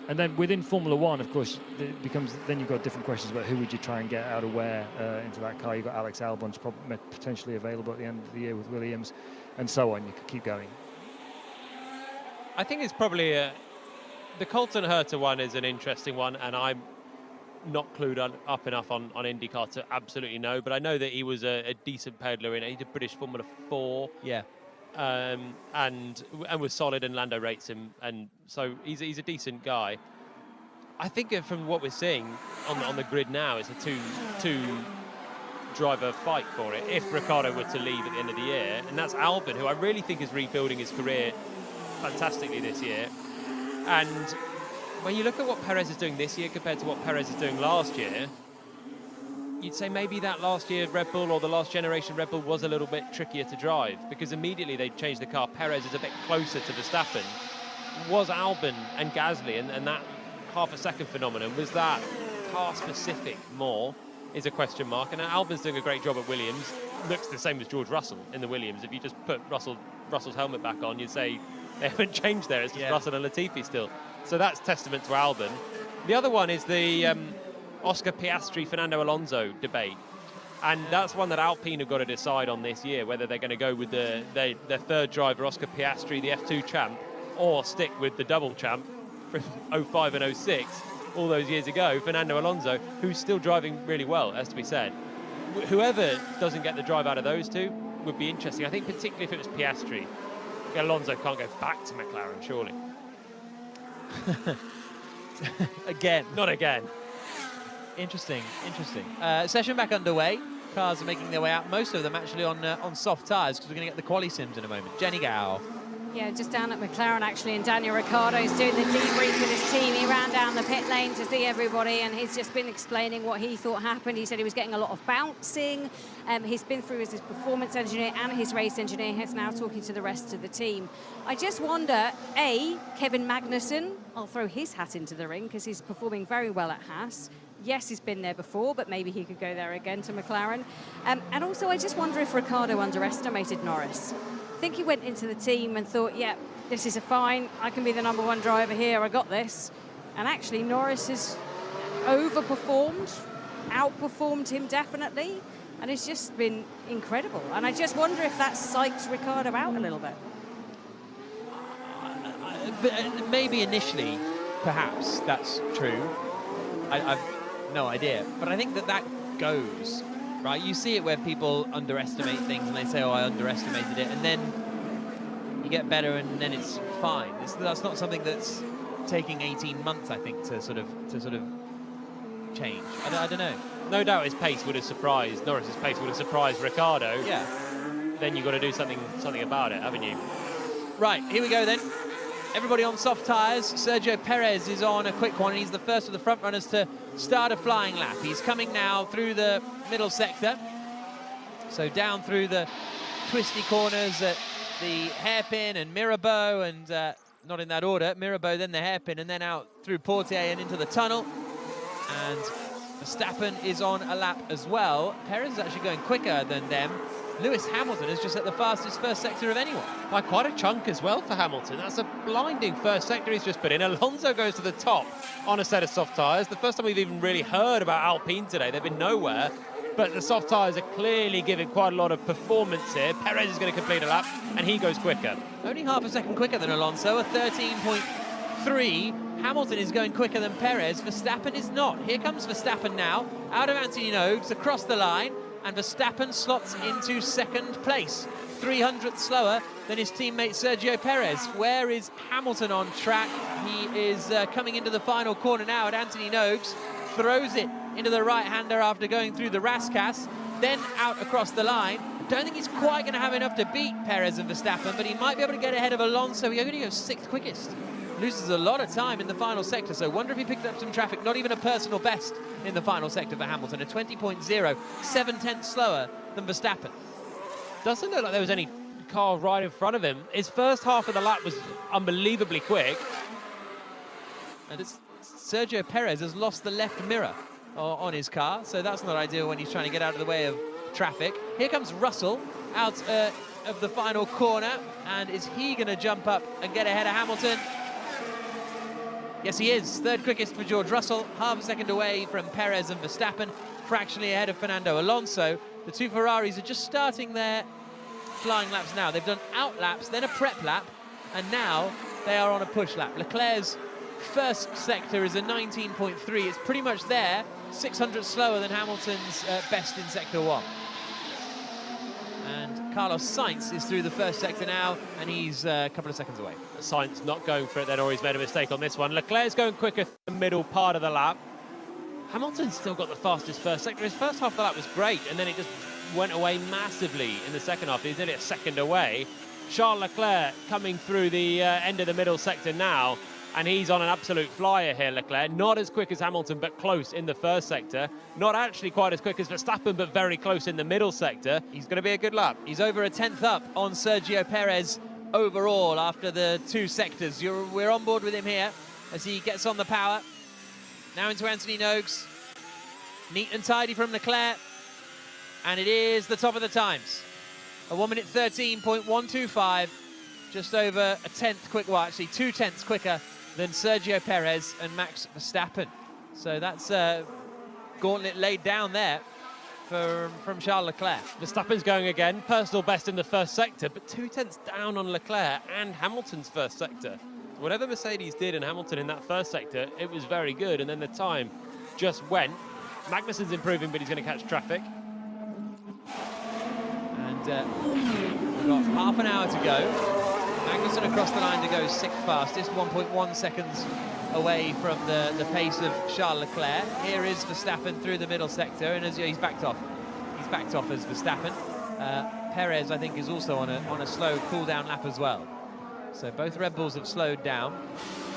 and then within Formula One, of course, it becomes, then you've got different questions about who would you try and get out of where into that car. You've got Alex Albon's potentially available at the end of the year with Williams, and so on. You could keep going. I think it's probably the Colton Herta one is an interesting one, and I'm not clued up enough on IndyCar to absolutely know, but I know that he was a decent peddler in it. He did British Formula 4. Yeah. And was solid, and Lando rates him, and so he's a decent guy. I think from what we're seeing on the grid now, it's a two driver fight for it if Ricciardo were to leave at the end of the year, and that's Albon, who I really think is rebuilding his career fantastically this year. And when you look at what Perez is doing this year compared to what Perez is doing last year, you'd say maybe that last year Red Bull, or the last generation Red Bull, was a little bit trickier to drive, because immediately they changed the car. Perez is a bit closer to Verstappen. Was Albon and Gasly and that half a second phenomenon, was that car specific more, is a question mark. And Albon's doing a great job at Williams. Looks the same as George Russell in the Williams. If you just put Russell's helmet back on, you'd say they haven't changed there. It's just Russell and Latifi still. So that's testament to Albon. The other one is the Oscar Piastri, Fernando Alonso debate. And that's one that Alpine have got to decide on this year, whether they're going to go with their third driver, Oscar Piastri, the F2 champ, or stick with the double champ from 05 and 06, all those years ago, Fernando Alonso, who's still driving really well, has to be said. Whoever doesn't get the drive out of those two would be interesting. I think particularly if it was Piastri. Alonso can't go back to McLaren, surely. Again. Not again. Interesting. Session back underway. Cars are making their way out, most of them actually on soft tyres, because we're going to get the quali sims in a moment. Jenny Gow. Yeah, just down at McLaren actually, and Daniel Ricciardo's doing the debrief with his team. He ran down the pit lane to see everybody, and he's just been explaining what he thought happened. He said he was getting a lot of bouncing. He's been through as his performance engineer and his race engineer. He's now talking to the rest of the team. I just wonder, Kevin Magnussen, I'll throw his hat into the ring because he's performing very well at Haas. Yes, he's been there before, but maybe he could go there again to McLaren. And also, I just wonder if Ricciardo underestimated Norris. I think he went into the team and thought, yeah, this is fine. I can be the #1 driver here. I got this. And actually, Norris has overperformed, outperformed him definitely, and it's just been incredible. And I just wonder if that psyched Ricciardo out a little bit. Maybe initially, perhaps that's true. I've no idea. But I think that goes, right? You see it where people underestimate things and they say, oh, I underestimated it. And then you get better and then it's fine. That's not something that's taking 18 months, I think, to sort of change. I don't know. No doubt his pace would have surprised, Norris's pace would have surprised Ricciardo. Yeah. Then you've got to do something about it, haven't you? Right, here we go then. Everybody on soft tyres. Sergio Perez is on a quick one, and he's the first of the front runners to start a flying lap. He's coming now through the middle sector. So down through the twisty corners at the hairpin and Mirabeau, and not in that order. Mirabeau, then the hairpin, and then out through Portier and into the tunnel. And Verstappen is on a lap as well. Perez is actually going quicker than them. Lewis Hamilton is just at the fastest first sector of anyone. By quite a chunk as well for Hamilton. That's a blinding first sector he's just put in. Alonso goes to the top on a set of soft tyres. The first time we've even really heard about Alpine today. They've been nowhere. But the soft tyres are clearly giving quite a lot of performance here. Perez is going to complete a lap, and he goes quicker. Only half a second quicker than Alonso, a 13.3. Hamilton is going quicker than Perez. Verstappen is not. Here comes Verstappen now, out of Anthony Nogues, across the line. And Verstappen slots into second place, 300th slower than his teammate Sergio Perez. Where is Hamilton on track? He is coming into the final corner now at Anthony Nogues, throws it into the right-hander after going through the Rascasse, then out across the line. Don't think he's quite going to have enough to beat Perez and Verstappen, but he might be able to get ahead of Alonso. He only goes 6th quickest. loses a lot of time in the final sector, so wonder if he picked up some traffic. Not even a personal best in the final sector for Hamilton, a 20.0, 7/10 slower than Verstappen. Doesn't look like there was any car right in front of him. His first half of the lap was unbelievably quick. And Sergio Perez has lost the left mirror on his car, so that's not ideal when he's trying to get out of the way of traffic. Here comes Russell out of the final corner, and is he going to jump up and get ahead of Hamilton? Yes, he is. Third quickest for George Russell, half a second away from Perez and Verstappen, fractionally ahead of Fernando Alonso. The two Ferraris are just starting their flying laps now. They've done out laps, then a prep lap, and now they are on a push lap. Leclerc's first sector is a 19.3. It's pretty much there, 600 slower than Hamilton's best in sector 1. And Carlos Sainz is through the first sector now, and he's a couple of seconds away. Sainz not going for it then, or he's made a mistake on this one. Leclerc's going quicker the middle part of the lap. Hamilton's still got the fastest first sector. His first half of the lap was great, and then it just went away massively in the second half. He's nearly a second away. Charles Leclerc coming through the end of the middle sector now, and he's on an absolute flyer here, Leclerc. Not as quick as Hamilton, but close in the first sector. Not actually quite as quick as Verstappen, but very close in the middle sector. He's going to be a good lap. He's over a 10th up on Sergio Perez overall after the two sectors. We're on board with him here as he gets on the power. Now into Anthony Noakes. Neat and tidy from Leclerc. And it is the top of the times. A 1 minute 13.125. Just over a tenth quick, well, actually 2 tenths quicker than Sergio Perez and Max Verstappen. So that's a gauntlet laid down there from Charles Leclerc. Verstappen's going again, personal best in the first sector, but 2 tenths down on Leclerc and Hamilton's first sector. Whatever Mercedes did in Hamilton in that first sector, it was very good, and then the time just went. Magnussen's improving, but he's going to catch traffic. And we've got half an hour to go. Magnussen across the line to go 6th fastest, 1.1 seconds away from the pace of Charles Leclerc. Here is Verstappen through the middle sector, and as he's backed off. He's backed off as Verstappen. Perez, I think, is also on a slow cool-down lap as well. So both Red Bulls have slowed down.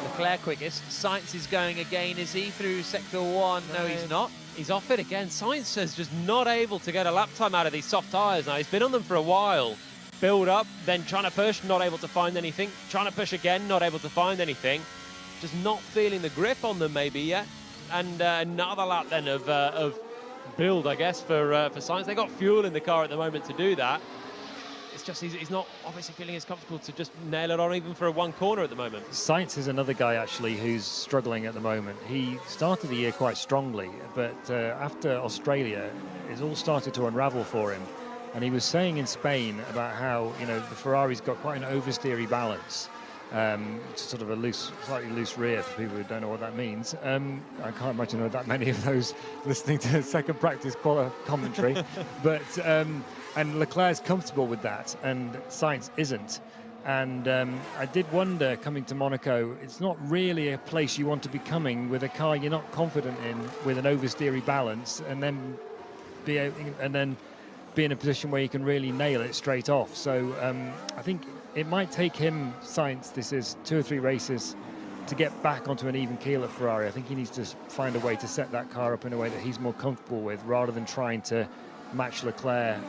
Leclerc quickest. Sainz is going again, is he, through sector 1? No, he's not. He's off it again. Sainz is just not able to get a lap time out of these soft tyres now. He's been on them for a while. Build up, then trying to push, not able to find anything. Trying to push again, not able to find anything. Just not feeling the grip on them maybe yet. And another lap then of build, I guess, for Sainz. They got fuel in the car at the moment to do that. It's just he's not obviously feeling as comfortable to just nail it on even for a one corner at the moment. Sainz is another guy actually who's struggling at the moment. He started the year quite strongly, but after Australia, it's all started to unravel for him. And he was saying in Spain about how, you know, the Ferrari's got quite an oversteery balance. Sort of a slightly loose rear for people who don't know what that means. I can't imagine there are that many of those listening to second practice commentary. But and Leclerc's comfortable with that, and Sainz isn't. And I did wonder, coming to Monaco, it's not really a place you want to be coming with a car you're not confident in, with an oversteery balance, and then be in a position where you can really nail it straight off. So I think it might take him, Sainz, this is 2 or 3 races, to get back onto an even keel at Ferrari. I think he needs to find a way to set that car up in a way that he's more comfortable with, rather than trying to match Leclerc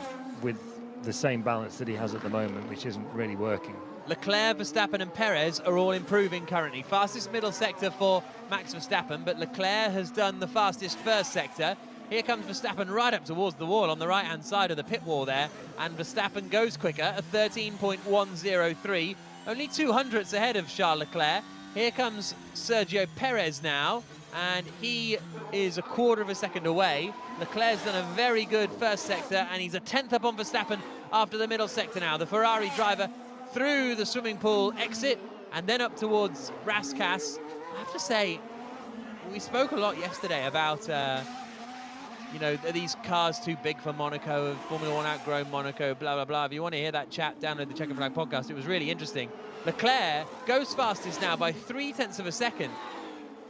with the same balance that he has at the moment, which isn't really working. Leclerc, Verstappen and Perez are all improving currently. Fastest middle sector for Max Verstappen, but Leclerc has done the fastest first sector. Here comes Verstappen right up towards the wall on the right-hand side of the pit wall there, and Verstappen goes quicker, a 13.103, only 200ths ahead of Charles Leclerc. Here comes Sergio Perez now, and he is a quarter of a second away. Leclerc's done a very good first sector, and he's a 10th up on Verstappen after the middle sector now. The Ferrari driver through the swimming pool exit, and then up towards Rascasse. I have to say, we spoke a lot yesterday about you know, are these cars too big for Monaco? Have Formula 1 outgrown Monaco? Blah, blah, blah. If you want to hear that chat, download the Checkered Flag podcast. It was really interesting. Leclerc goes fastest now by 0.3 of a second.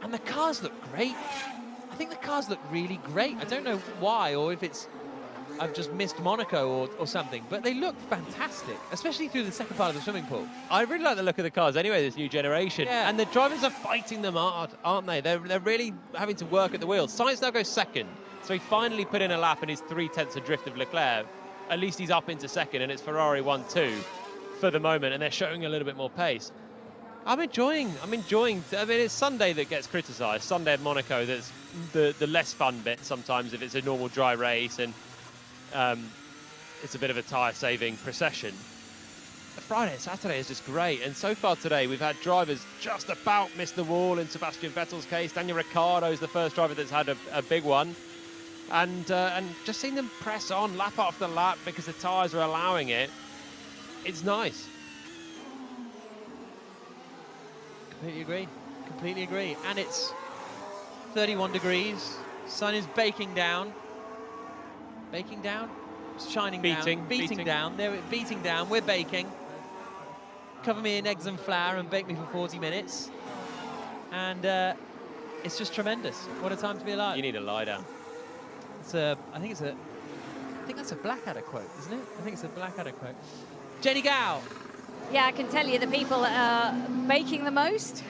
And the cars look great. I think the cars look really great. I don't know why, or if it's I've just missed Monaco or something, but they look fantastic, especially through the second part of the swimming pool. I really like the look of the cars anyway, this new generation. Yeah. And the drivers are fighting them hard, aren't they? They're really having to work at the wheels. Sainz now goes second, so he finally put in a lap and he's 3/10 adrift of Leclerc. At least he's up into second, and it's Ferrari 1-2 for the moment, and they're showing a little bit more pace. I'm enjoying. I mean, it's Sunday that gets criticised. Sunday at Monaco, that's the less fun bit sometimes if it's a normal dry race and it's a bit of a tyre-saving procession. Friday and Saturday is just great, and so far today we've had drivers just about miss the wall. In Sebastian Vettel's case, Daniel Ricciardo is the first driver that's had a big one, and just seeing them press on lap after lap because the tyres are allowing it. It's nice. Completely agree. And it's 31 degrees. Sun is baking down. It's shining down. Beating down. They're beating down. We're baking. Cover me in eggs and flour and bake me for 40 minutes. And it's just tremendous. What a time to be alive. You need a lie down. I think that's a Blackadder quote, isn't it? I think it's a Blackadder quote. Jenny Gow. Yeah, I can tell you the people that are baking the most,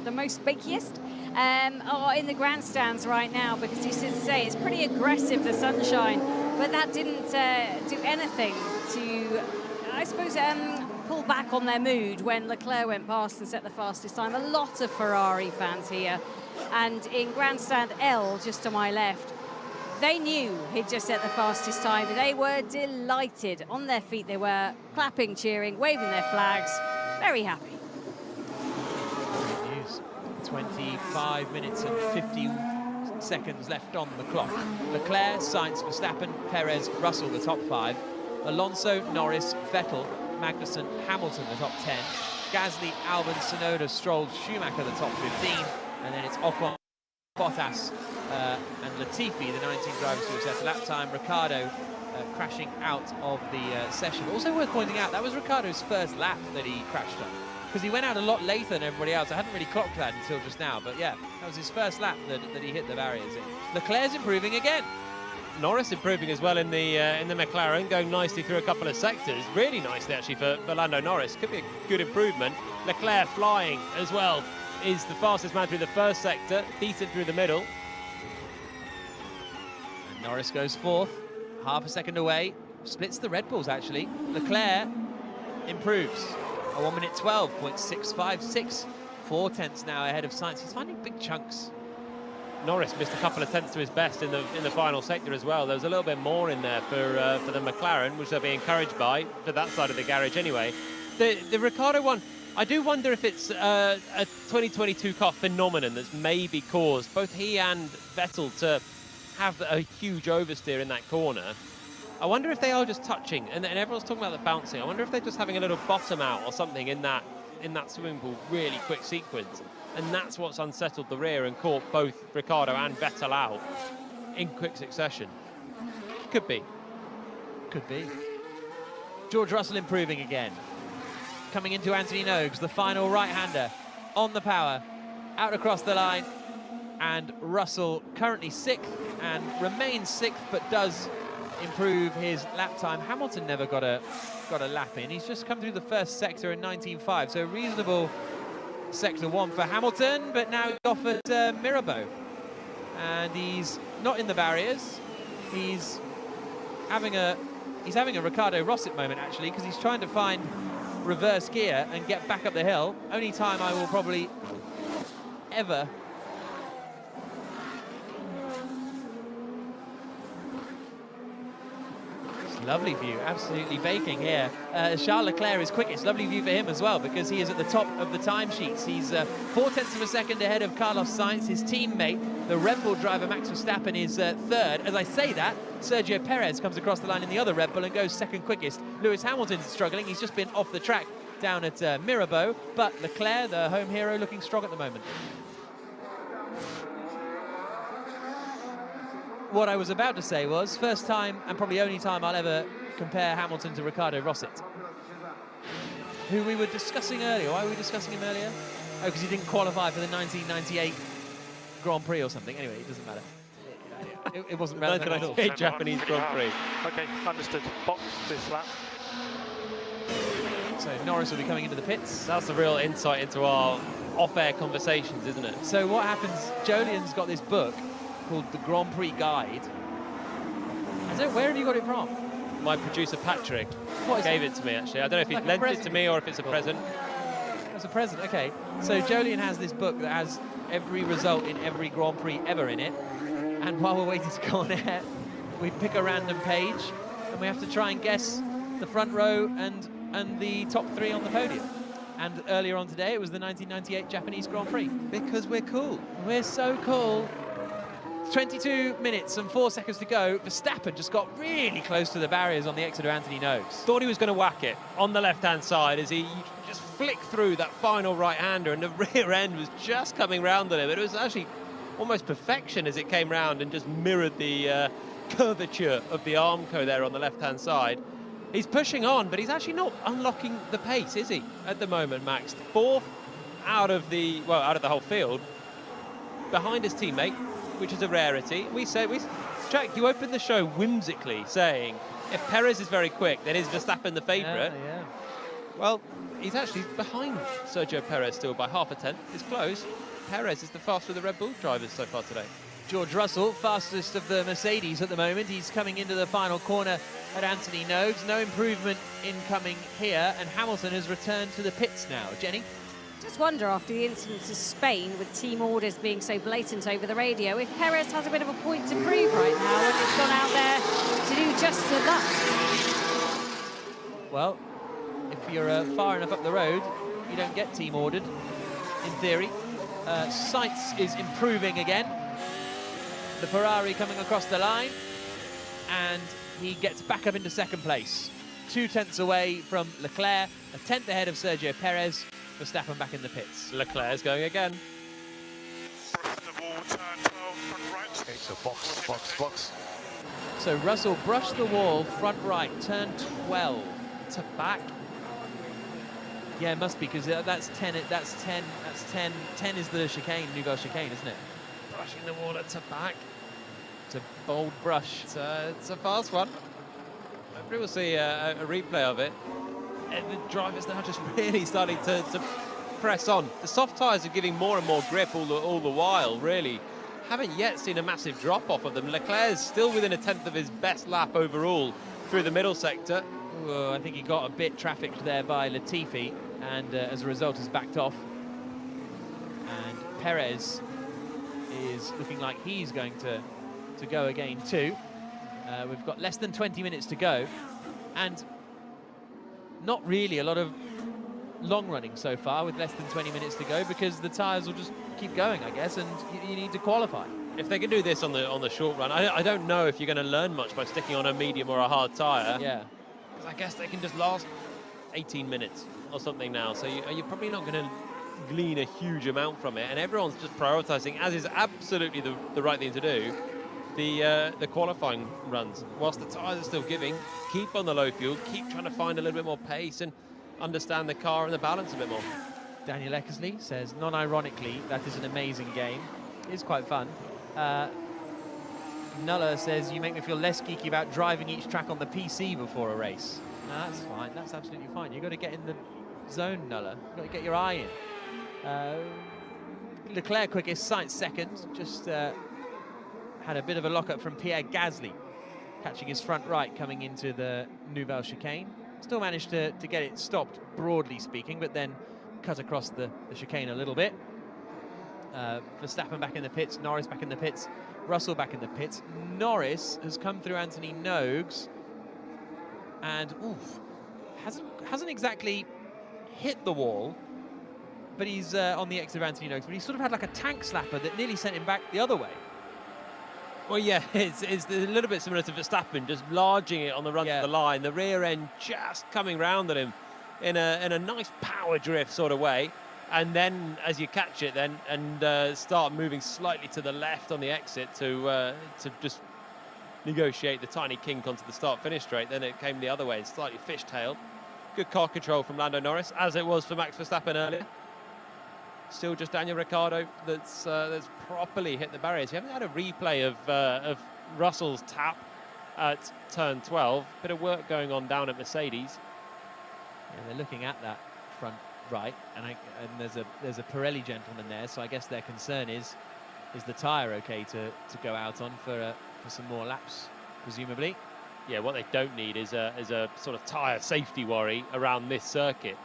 the most bakiest, are in the grandstands right now, because you say it's pretty aggressive, the sunshine, but that didn't do anything to, I suppose, pull back on their mood when Leclerc went past and set the fastest time. A lot of Ferrari fans here, and in grandstand L, just to my left, they knew he'd just set the fastest time. They were delighted. On their feet they were, clapping, cheering, waving their flags, very happy. Good news. 25 minutes and 50 seconds left on the clock. Leclerc, Sainz, Verstappen, Perez, Russell, the top 5. Alonso, Norris, Vettel, Magnussen, Hamilton, the top 10. Gasly, Albon, Tsunoda, Stroll, Schumacher, the top 15. And then it's Ocon, Bottas, and Latifi, the 19 drivers who set a lap time. Ricciardo crashing out of the session. Also worth pointing out, that was Ricciardo's first lap that he crashed on, because he went out a lot later than everybody else. I hadn't really clocked that until just now, but yeah, that was his first lap that he hit the barriers in. Leclerc's improving again. Norris improving as well in the McLaren, going nicely through a couple of sectors. Really nicely actually for Lando Norris. Could be a good improvement. Leclerc flying as well. Is the fastest man through the first sector, decent through the middle. And Norris goes fourth, half a second away, splits the Red Bulls actually. Leclerc improves, a 1 minute 12.656, 4 tenths now ahead of Sainz. He's finding big chunks. Norris missed a couple of tenths to his best in the final sector as well. There was a little bit more in there for the McLaren, which they'll be encouraged by for that side of the garage anyway. The Ricciardo one, I do wonder if it's a 2022 car phenomenon that's maybe caused both he and Vettel to have a huge oversteer in that corner. I wonder if they are just touching, and everyone's talking about the bouncing. I wonder if they're just having a little bottom out or something in that swimming pool really quick sequence, and that's what's unsettled the rear and caught both Ricciardo and Vettel out in quick succession. Could be. George Russell improving again. Coming into Anthony Nogues, the final right-hander on the power, out across the line, and Russell currently 6th and remains 6th, but does improve his lap time. Hamilton never got a lap in. He's just come through the first sector in 19.5, so reasonable sector 1 for Hamilton, but now he's off at Mirabeau, and he's not in the barriers. He's having a Ricardo Rosset moment actually, because he's trying to find reverse gear and get back up the hill. Only time I will probably ever lovely view, absolutely baking here. Charles Leclerc is quickest. Lovely view for him as well, because he is at the top of the timesheets. He's 4 tenths of a second ahead of Carlos Sainz. His teammate, the Red Bull driver Max Verstappen, is 3rd. As I say that, Sergio Perez comes across the line in the other Red Bull and goes 2nd quickest. Lewis Hamilton's struggling. He's just been off the track down at Mirabeau, but Leclerc, the home hero, looking strong at the moment. What I was about to say was, first time and probably only time I'll ever compare Hamilton to Ricardo Rosset, who we were discussing earlier. Why were we discussing him earlier? Oh, because he didn't qualify for the 1998 Grand Prix or something. Anyway, it doesn't matter. it wasn't relevant at all. 1998 Japanese Grand Prix. Okay, understood. Box this lap. So Norris will be coming into the pits. That's the real insight into our off-air conversations, isn't it? So what happens, Jolyon's got this book called The Grand Prix Guide. Where have you got it from? My producer Patrick What is gave it to me, actually. I don't know if he Like a lent it present? to me or if it's a present. As a present, okay. So Jolyon has this book that has every result in every Grand Prix ever in it. And while we're waiting to go on air, we pick a random page and we have to try and guess the front row and the top 3 on the podium. And earlier on today, it was the 1998 Japanese Grand Prix. Because we're cool. We're so cool. 22 minutes and 4 seconds to go. Verstappen just got really close to the barriers on the exit of Anthony Noakes. Thought he was going to whack it on the left-hand side as he just flicked through that final right-hander, and the rear end was just coming round on him. It was actually almost perfection as it came round and just mirrored the curvature of the Armco there on the left-hand side. He's pushing on, but he's actually not unlocking the pace, is he, at the moment, Max? 4th out of the whole field, behind his teammate, which is a rarity. Jack, you opened the show whimsically saying, if Perez is very quick, then is Verstappen the favourite? Yeah. Well, he's actually behind Sergio Perez still by half a tenth. It's close. Perez is the fastest of the Red Bull drivers so far today. George Russell, fastest of the Mercedes at the moment. He's coming into the final corner at Anthony Noakes. No improvement incoming here, and Hamilton has returned to the pits now. Jenny? Just wonder, after the incidents of Spain, with team orders being so blatant over the radio, if Perez has a bit of a point to prove right now when he's gone out there to do just that. Well, if you're far enough up the road, you don't get team ordered, in theory. Sainz is improving again. The Ferrari coming across the line, and he gets back up into second place. 2 tenths away from Leclerc, a tenth ahead of Sergio Perez. Verstappen back in the pits. Leclerc's going again. Okay, so box. So Russell brushed the wall, front right, turn 12 to back. Yeah, it must be, because that's 10. That's 10. 10 is the chicane, Nouvelle chicane, isn't it? Brushing the wall to back. It's a bold brush. It's a fast one. Hopefully we'll see a replay of it. And the driver's now just really starting to press on. The soft tyres are giving more and more grip all the while, really. Haven't yet seen a massive drop-off of them. Leclerc's still within a tenth of his best lap overall through the middle sector. Ooh, I think he got a bit trafficked there by Latifi, and as a result has backed off. And Perez is looking like he's going to go again too. We've got less than 20 minutes to go, and not really a lot of long running so far with less than 20 minutes to go, because the tyres will just keep going, I guess, and you need to qualify. If they can do this on the short run, I don't know if you're going to learn much by sticking on a medium or a hard tyre. Yeah. Because I guess they can just last 18 minutes or something now, so you're probably not going to glean a huge amount from it, and everyone's just prioritising, as is absolutely the right thing to do, the qualifying runs. Whilst the tyres are still giving, keep on the low fuel, keep trying to find a little bit more pace and understand the car and the balance a bit more. Daniel Eckersley says, non-ironically, that is an amazing game. It's quite fun. Nuller says, you make me feel less geeky about driving each track on the PC before a race. No, that's fine. That's absolutely fine. You've got to get in the zone, Nuller. You've got to get your eye in. Leclerc quickest, Sainz second. Just had a bit of a lock-up from Pierre Gasly, catching his front right coming into the Nouvelle chicane. Still managed to get it stopped, broadly speaking, but then cut across the chicane a little bit. Verstappen back in the pits, Norris back in the pits, Russell back in the pits. Norris has come through Anthony Noakes and hasn't exactly hit the wall, but he's on the exit of Anthony Noakes, but he sort of had like a tank slapper that nearly sent him back the other way. Well, yeah, it's a little bit similar to Verstappen, just larging it on the run to the line. The rear end just coming round at him in a nice power drift sort of way. And then as you catch it then and start moving slightly to the left on the exit to just negotiate the tiny kink onto the start-finish straight, then it came the other way and slightly fishtailed. Good car control from Lando Norris, as it was for Max Verstappen earlier. Still just Daniel Ricciardo that's properly hit the barriers. We haven't had a replay of Russell's tap at turn 12. Bit of work going on down at Mercedes. Yeah, they're looking at that front right, and there's a Pirelli gentleman there, so I guess their concern is the tyre okay to go out on for some more laps, presumably. Yeah, what they don't need is a sort of tyre safety worry around this circuit.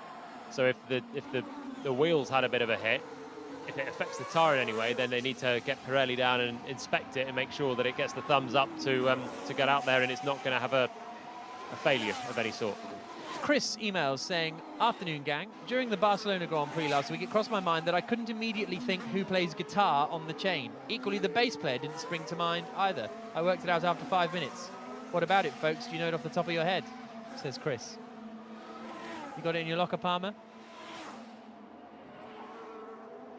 So if the wheels had a bit of a hit, if it affects the tyre in any way, then they need to get Pirelli down and inspect it and make sure that it gets the thumbs up to get out there and it's not going to have a failure of any sort. Chris emails saying, "Afternoon, gang. During the Barcelona Grand Prix last week, it crossed my mind that I couldn't immediately think who plays guitar on the chain. Equally, the bass player didn't spring to mind either. I worked it out after 5 minutes. What about it, folks? Do you know it off the top of your head?" Says Chris. You got it in your locker, Palmer?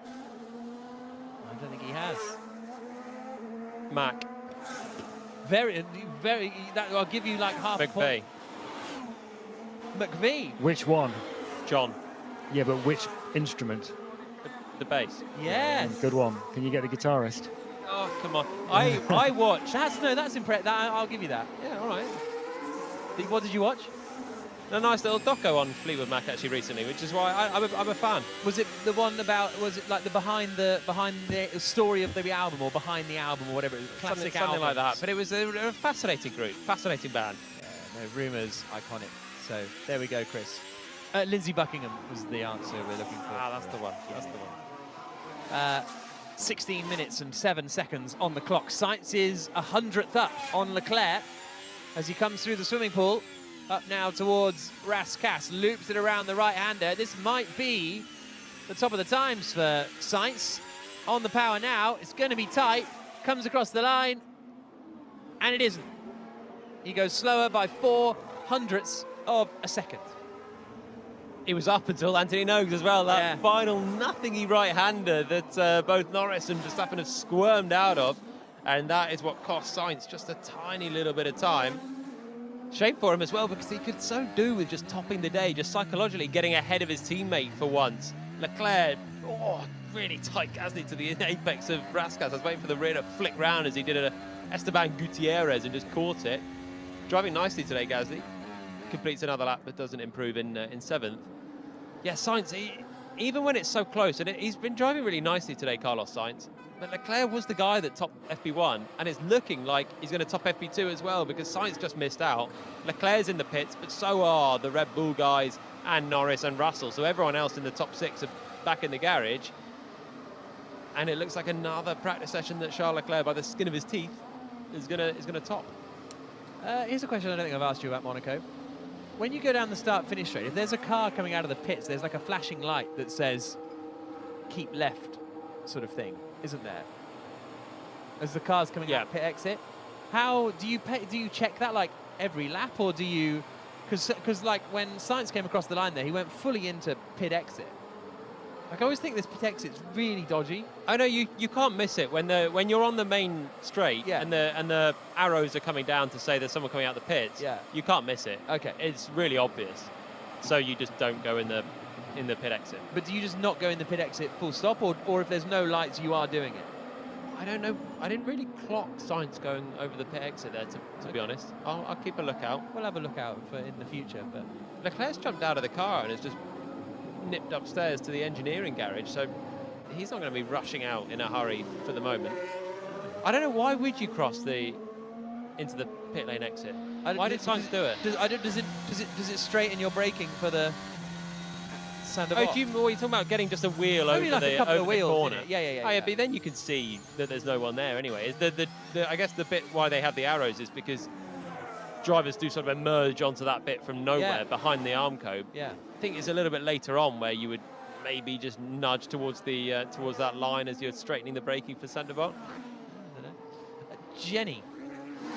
I don't think he has. Mac. Very. I'll give you like half a point. McVie. Which one? John. Yeah, but which instrument? The bass. Yes. Good one. Can you get the guitarist? Oh, come on. I watched. That's impressive. I'll give you that. Yeah, all right. What did you watch? A nice little doco on Fleetwood Mac actually recently, which is why I'm a fan. Was it the one about? Was it like the behind the story of the album or behind the album or whatever? It was classic something like that. albums. But it was a fascinating group, fascinating band. Yeah, no, Rumours, iconic. So there we go, Chris. Lindsay Buckingham was the answer we're looking for. That's the one. That's the one. 16 minutes and 7 seconds on the clock. Sainz is 100th up on Leclerc as he comes through the swimming pool. Up now towards Rascasse, loops it around the right-hander. This might be the top of the times for Sainz. On the power now, it's going to be tight. Comes across the line, and it isn't. He goes slower by 0.04 of a second. He was up until Anthony Nogues as well. That final nothingy right-hander that both Norris and Verstappen have squirmed out of, and that is what cost Sainz just a tiny little bit of time. Shame for him as well, because he could so do with just topping the day, just psychologically getting ahead of his teammate for once. Leclerc, really tight Gasly to the apex of Rascasse. I was waiting for the rear to flick round as he did Esteban Gutierrez and just caught it. Driving nicely today, Gasly. Completes another lap but doesn't improve in 7th. Yeah, Sainz, even when it's so close, and he's been driving really nicely today, Carlos Sainz, but Leclerc was the guy that topped FP1, and it's looking like he's going to top FP2 as well, because Sainz just missed out. Leclerc's in the pits, but so are the Red Bull guys and Norris and Russell, so everyone else in the top 6 are back in the garage. And it looks like another practice session that Charles Leclerc, by the skin of his teeth, is going to top. Here's a question I don't think I've asked you about Monaco. When you go down the start-finish straight, if there's a car coming out of the pits, there's like a flashing light that says, keep left, sort of thing, isn't there? As the car's coming out pit exit. How do you check that like every lap, or do you... Because like when Sainz came across the line there, he went fully into pit exit. Like, I always think this pit exit's really dodgy. I know you can't miss it when you're on the main straight and the arrows are coming down to say there's someone coming out the pits. Yeah, you can't miss it. Okay, it's really obvious. So you just don't go in the pit exit. But do you just not go in the pit exit full stop, or if there's no lights, you are doing it? I don't know. I didn't really clock Sainz going over the pit exit there, to be honest. I'll keep a lookout. We'll have a look out for in the future. But Leclerc's jumped out of the car and has just nipped upstairs to the engineering garage, so he's not going to be rushing out in a hurry for the moment. I don't know, why would you cross into the pit lane exit? Why did Sainz do it? Does it straighten your braking for the Sandoval? You're talking about getting just a wheel only over like a couple of wheels, corner? Yeah. But then you can see that there's no one there anyway. I guess the bit why they have the arrows is because drivers do sort of emerge onto that bit from nowhere behind the arm cope. Yeah. I think it's a little bit later on where you would maybe just nudge towards that line as you're straightening the braking for Sandoval. I don't know. Jenny.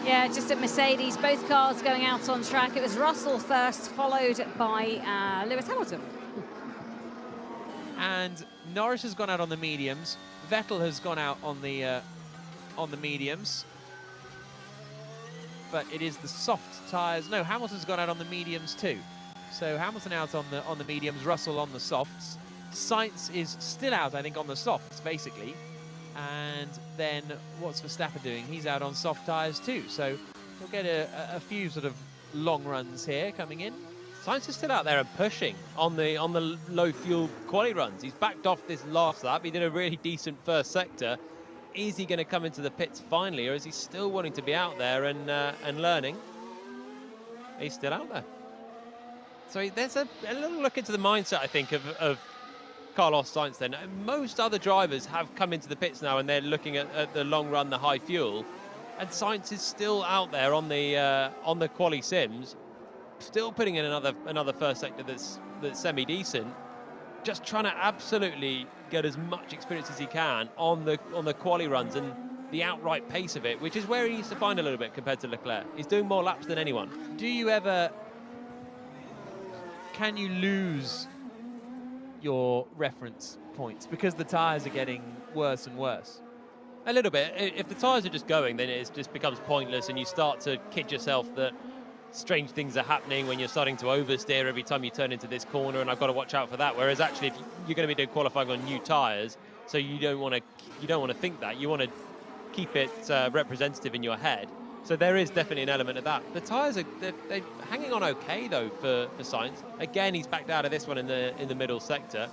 Yeah, just at Mercedes, both cars going out on track. It was Russell first, followed by Lewis Hamilton. And Norris has gone out on the mediums. Vettel has gone out on the mediums. But it is the soft tyres. No, Hamilton's gone out on the mediums too. So Hamilton out on the mediums, Russell on the softs. Sainz is still out, I think, on the softs, basically. And then what's Verstappen doing? He's out on soft tyres too. So we'll get a few sort of long runs here coming in. Sainz is still out there and pushing on the low fuel quali runs. He's backed off this last lap. He did a really decent first sector. Is he going to come into the pits finally, or is he still wanting to be out there and learning? He's still out there. So there's a little look into the mindset, I think, of Carlos Sainz then. Most other drivers have come into the pits now and they're looking at the long run, the high fuel, and Sainz is still out there on the quali sims, still putting in another first sector that's semi-decent, just trying to absolutely get as much experience as he can on the quali runs and the outright pace of it, which is where he needs to find a little bit compared to Leclerc. He's doing more laps than anyone. Can you lose your reference points because the tyres are getting worse and worse? A little bit. If the tyres are just going, then it just becomes pointless and you start to kid yourself that strange things are happening when you're starting to oversteer every time you turn into this corner, and I've got to watch out for that. Whereas actually, if you're going to be doing qualifying on new tyres, so you don't want to think that. You want to keep it representative in your head. So there is definitely an element of that. The tyres they're hanging on okay though for Sainz. Again, he's backed out of this one in the middle sector,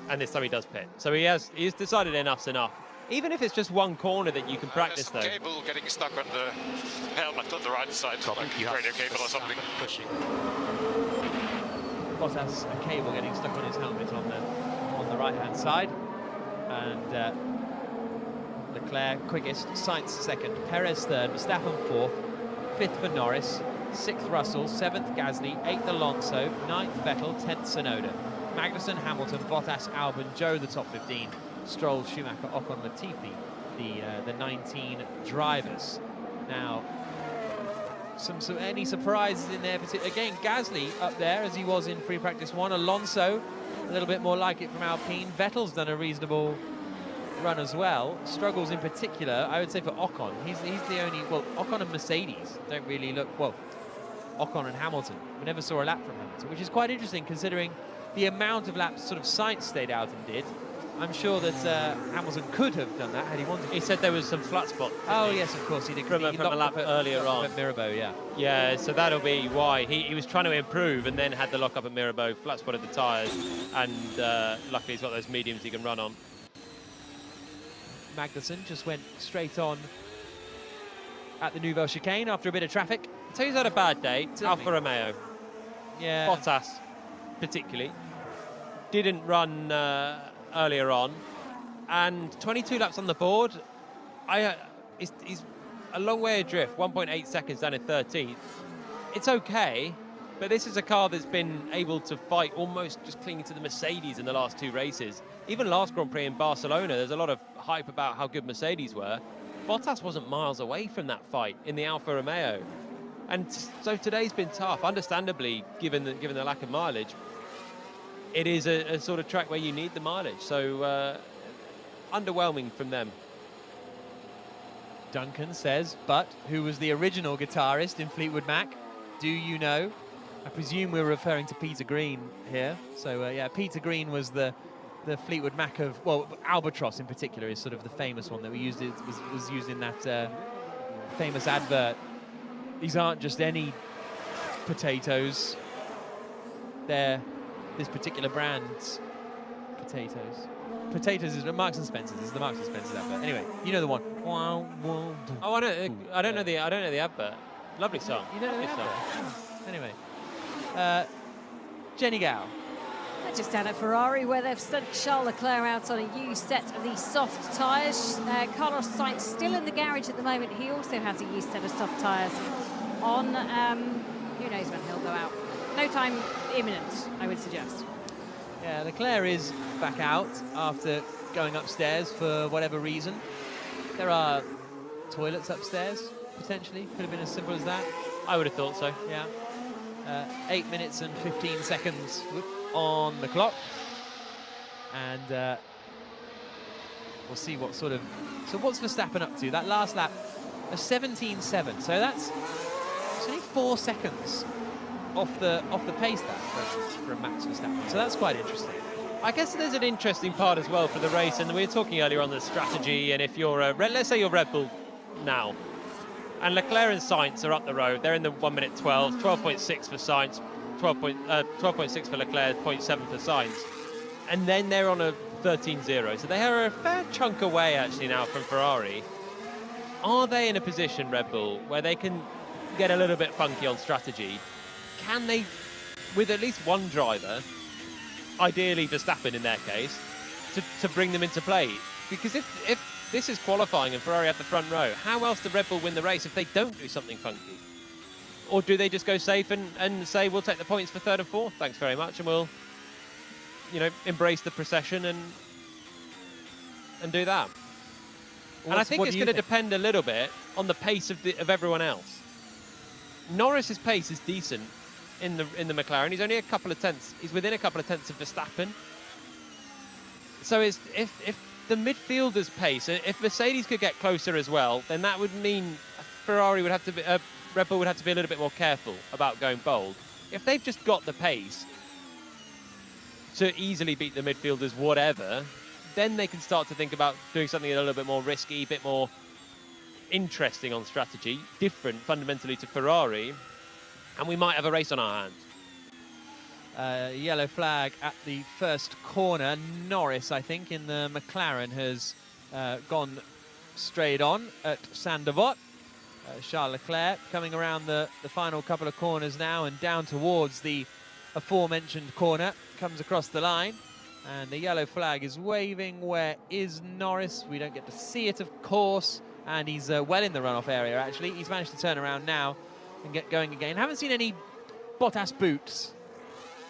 and this time he does pit. So he's decided enough's enough. Even if it's just one corner that you can practice though. There's some cable getting stuck on the helmet on the right side, like radio cable or something. Pushing. Bottas, a cable getting stuck on his helmet on the right-hand side, and Leclerc quickest, Sainz second, Perez third, Verstappen fourth, fifth for Norris, sixth Russell, 7th Gasly, 8th Alonso, 9th Vettel, 10th Tsunoda. Magnussen, Hamilton, Bottas, Albon, Joe the top 15, Stroll, Schumacher, Ocon, Latifi, the 19 drivers. Now, any surprises in there? Again, Gasly up there as he was in free practice 1. Alonso, a little bit more like it from Alpine. Vettel's done a reasonable run as well. Struggles in particular, I would say, for Ocon. He's the only, well, Ocon and Mercedes don't really look, well, Ocon and Hamilton. We never saw a lap from Hamilton, which is quite interesting considering the amount of laps sort of Sainz stayed out and did. I'm sure that Hamilton could have done that had he wanted to. He said there was some flat spot. Oh, yes, of course. He did. From a lap earlier on. At Mirabeau, yeah. Yeah, so that'll be why. He was trying to improve and then had the lock up at Mirabeau, flat spotted the tyres, and luckily he's got those mediums he can run on. Magnussen just went straight on at the Nouvelle chicane after a bit of traffic. So he's had a bad day. Alfa Romeo. Yeah. Bottas, particularly, didn't run earlier on, and 22 laps on the board. He's a long way adrift, 1.8 seconds down in 13th. It's okay, but this is a car that's been able to fight almost just clinging to the Mercedes in the last 2 races. Even last Grand Prix in Barcelona, there's a lot of hype about how good Mercedes were. Bottas wasn't miles away from that fight in the Alfa Romeo. And so today's been tough, understandably, given the lack of mileage. It is a sort of track where you need the mileage, so underwhelming from them. Duncan says, but who was the original guitarist in Fleetwood Mac? Do you know? I presume we're referring to Peter Green here. So yeah, Peter Green was the Fleetwood Mac of, well, Albatross in particular is sort of the famous one that we used. It was used in that famous advert. These aren't just any potatoes. They're this particular brand's potatoes. Potatoes is Marks and Spencer's. This is the Marks and Spencer's advert. Anyway, you know the one. Oh, I don't know the advert. Lovely song. You know the advert. Anyway, Jenny Gao. Just down at Ferrari, where they've sent Charles Leclerc out on a used set of these soft tyres. Carlos Sainz still in the garage at the moment. He also has a used set of soft tyres on. Who knows when he'll go out? No time imminent, I would suggest. Yeah, Leclerc is back out after going upstairs for whatever reason. There are toilets upstairs, potentially. Could have been as simple as that. I would have thought so. Yeah. 8 minutes and 15 seconds on the clock. And we'll see what sort of... So what's Verstappen up to? That last lap, a 17.7. So that's only 4 seconds off the pace that for Max Verstappen. So that's quite interesting. I guess there's an interesting part as well for the race, and we were talking earlier on the strategy, and if you're let's say you're Red Bull now, and Leclerc and Sainz are up the road, they're in the 1 minute 12, 12.6 for Sainz, 12.6 for Leclerc, 0.7 for Sainz, and then they're on a 13-0, so they are a fair chunk away actually now from Ferrari. Are they in a position, Red Bull, where they can get a little bit funky on strategy? Can they, with at least one driver, ideally Verstappen in their case, to bring them into play? Because if this is qualifying and Ferrari have the front row, how else do Red Bull win the race if they don't do something funky? Or do they just go safe and say, we'll take the points for third and fourth, thanks very much, and we'll, you know, embrace the procession and do that? And I think it's going to depend a little bit on the pace of everyone else. Norris's pace is decent in the McLaren. He's only a couple of tenths. He's within a couple of tenths of Verstappen. So if the midfielders' pace, if Mercedes could get closer as well, then that would mean Ferrari would have to be, Red Bull would have to be a little bit more careful about going bold. If they've just got the pace to easily beat the midfielders, whatever, then they can start to think about doing something a little bit more risky, a bit more interesting on strategy, different fundamentally to Ferrari, and we might have a race on our hands. Yellow flag at the first corner. Norris, I think, in the McLaren has gone straight on at Saint-Devote. Charles Leclerc coming around the final couple of corners now and down towards the aforementioned corner, comes across the line. And the yellow flag is waving. Where is Norris? We don't get to see it, of course. And he's well in the runoff area, actually. He's managed to turn around now and get going again. Haven't seen any Bottas boots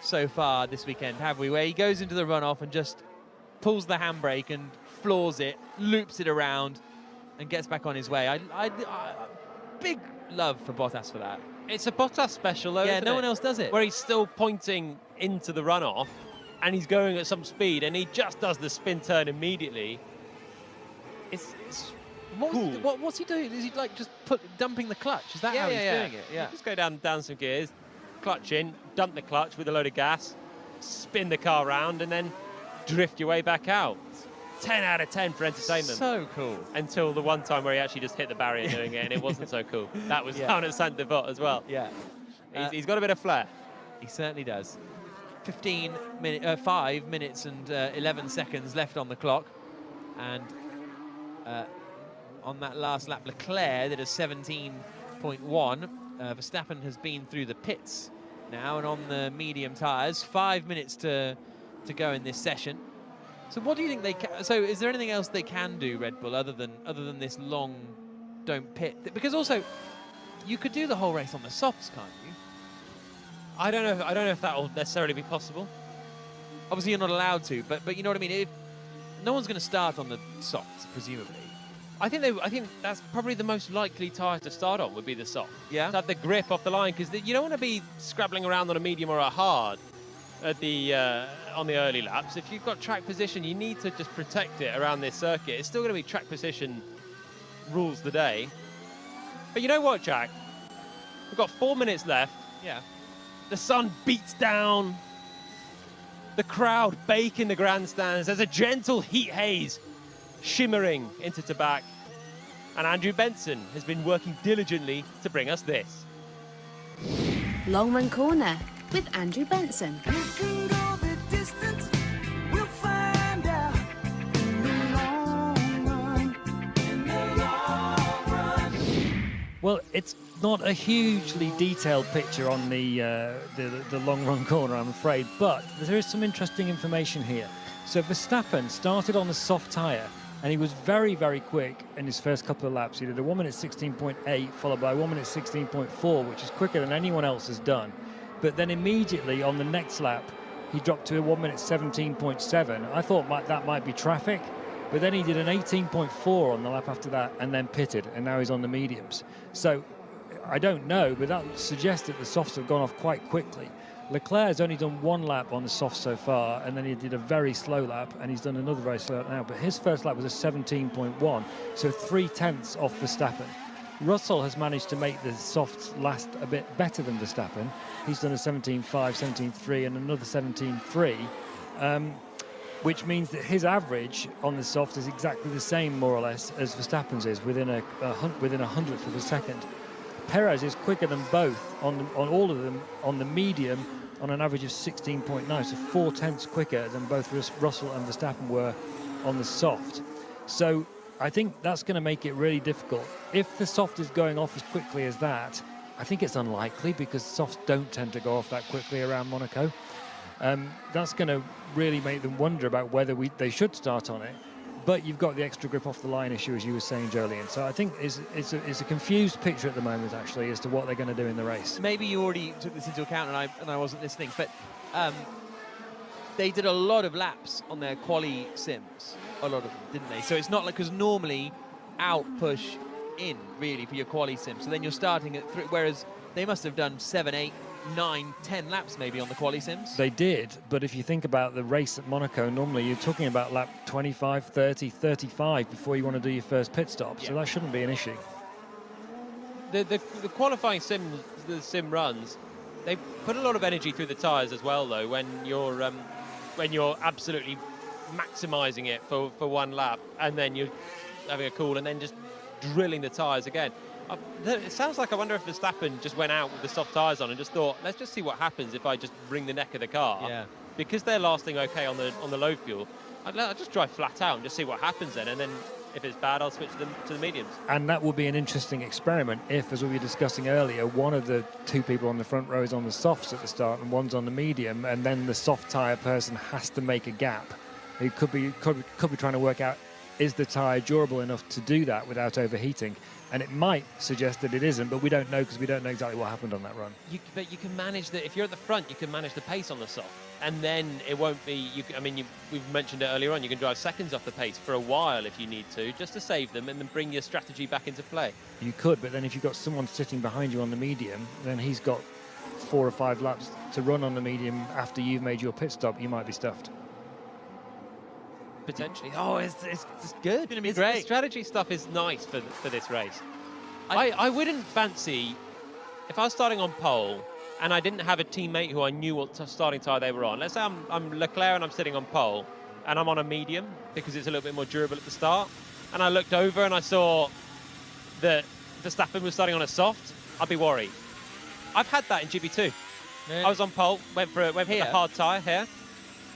so far this weekend, have we? Where he goes into the runoff and just pulls the handbrake and floors it, loops it around, and gets back on his way. I big love for Bottas for that. It's a Bottas special, though, yeah, isn't no it? one else does it. Where he's still pointing into the runoff, and he's going at some speed, and he just does the spin turn immediately. It's cool. What's he doing? Is he like just dumping the clutch? Is that how he's doing it? Yeah. You just go down some gears, clutch in, dump the clutch with a load of gas, spin the car around, and then drift your way back out. 10 out of 10 for entertainment. So cool. Until the one time where he actually just hit the barrier doing it, and it wasn't so cool. That was down at Saint-Devote as well. Yeah. He's got a bit of flair. He certainly does. 5 minutes and 11 seconds left on the clock, and on that last lap Leclerc did a 17.1. Verstappen has been through the pits now and on the medium tyres. 5 minutes to go in this session. So what do you think they can, so is there anything else they can do, Red Bull, other than this long don't pit? Because also you could do the whole race on the softs, can't you? I don't know if that will necessarily be possible. Obviously, you're not allowed to, but you know what I mean. No one's going to start on the softs, presumably. I think that's probably the most likely tyre to start on would be the soft. Yeah. To have the grip off the line, because you don't want to be scrabbling around on a medium or a hard at the on the early laps. If you've got track position, you need to just protect it around this circuit. It's still going to be track position rules the day. But you know what, Jack? We've got 4 minutes left. Yeah. The sun beats down. The crowd bake in the grandstands. There's a gentle heat haze shimmering into Tabac. And Andrew Benson has been working diligently to bring us this. Long Run Corner with Andrew Benson. Well, it's not a hugely detailed picture on the long run corner, I'm afraid, but there is some interesting information here. So Verstappen started on a soft tyre, and he was very, very quick in his first couple of laps. He did a 1 minute 16.8, followed by 1 minute 16.4, which is quicker than anyone else has done. But then immediately on the next lap, he dropped to a 1 minute 17.7. I thought that might be traffic. But then he did an 18.4 on the lap after that and then pitted, and now he's on the mediums. So I don't know, but that suggests that the softs have gone off quite quickly. Leclerc's only done one lap on the softs so far, and then he did a very slow lap, and he's done another very slow lap now. But his first lap was a 17.1, so 3/10 off Verstappen. Russell has managed to make the softs last a bit better than Verstappen. He's done a 17.5, 17.3, and another 17.3. which means that his average on the soft is exactly the same, more or less, as Verstappen's is, within a hundredth of a second. Perez is quicker than both on all of them on the medium on an average of 16.9, so 4/10 quicker than both Russell and Verstappen were on the soft. So I think that's going to make it really difficult. If the soft is going off as quickly as that, I think it's unlikely because softs don't tend to go off that quickly around Monaco. That's going to really make them wonder about whether they should start on it. But you've got the extra grip off the line issue, as you were saying, Jolien. So I think it's a confused picture at the moment, actually, as to what they're going to do in the race. Maybe you already took this into account and I wasn't listening, but they did a lot of laps on their quali sims, a lot of them, didn't they? So it's not like, because normally out, push, in, really, for your quali sim. So then you're starting at 3, whereas they must have done 7, 8, 9, 10 laps maybe on the quali sims. They did, but if you think about the race at Monaco, normally you're talking about lap 25, 30, 35 before you want to do your first pit stop, so that shouldn't be an issue. The qualifying sim runs, they put a lot of energy through the tyres as well, though, when you're absolutely maximising it for one lap and then you're having a cool and then just drilling the tyres again. It sounds like I wonder if Verstappen just went out with the soft tyres on and just thought, let's just see what happens if I just bring the neck of the car. Yeah. Because they're lasting okay on the low fuel, I'll just drive flat out and just see what happens then, and then if it's bad, I'll switch them to the mediums. And that will be an interesting experiment if, as we were discussing earlier, one of the two people on the front row is on the softs at the start and one's on the medium, and then the soft tyre person has to make a gap. He could be trying to work out, is the tyre durable enough to do that without overheating? And it might suggest that it isn't, but we don't know because we don't know exactly what happened on that run. But you can manage if you're at the front, you can manage the pace on the soft, and then it won't be. We've mentioned it earlier on. You can drive seconds off the pace for a while if you need to, just to save them, and then bring your strategy back into play. You could, but then if you've got someone sitting behind you on the medium, then he's got 4 or 5 laps to run on the medium after you've made your pit stop. You might be stuffed. Potentially. Oh, it's good. It's going to be great. The strategy stuff is nice for this race. I wouldn't fancy, if I was starting on pole and I didn't have a teammate who I knew what starting tyre they were on. Let's say I'm Leclerc and I'm sitting on pole and I'm on a medium because it's a little bit more durable at the start, and I looked over and I saw that Verstappen was starting on a soft, I'd be worried. I've had that in GP2. Really? I was on pole, went for the hard tyre here.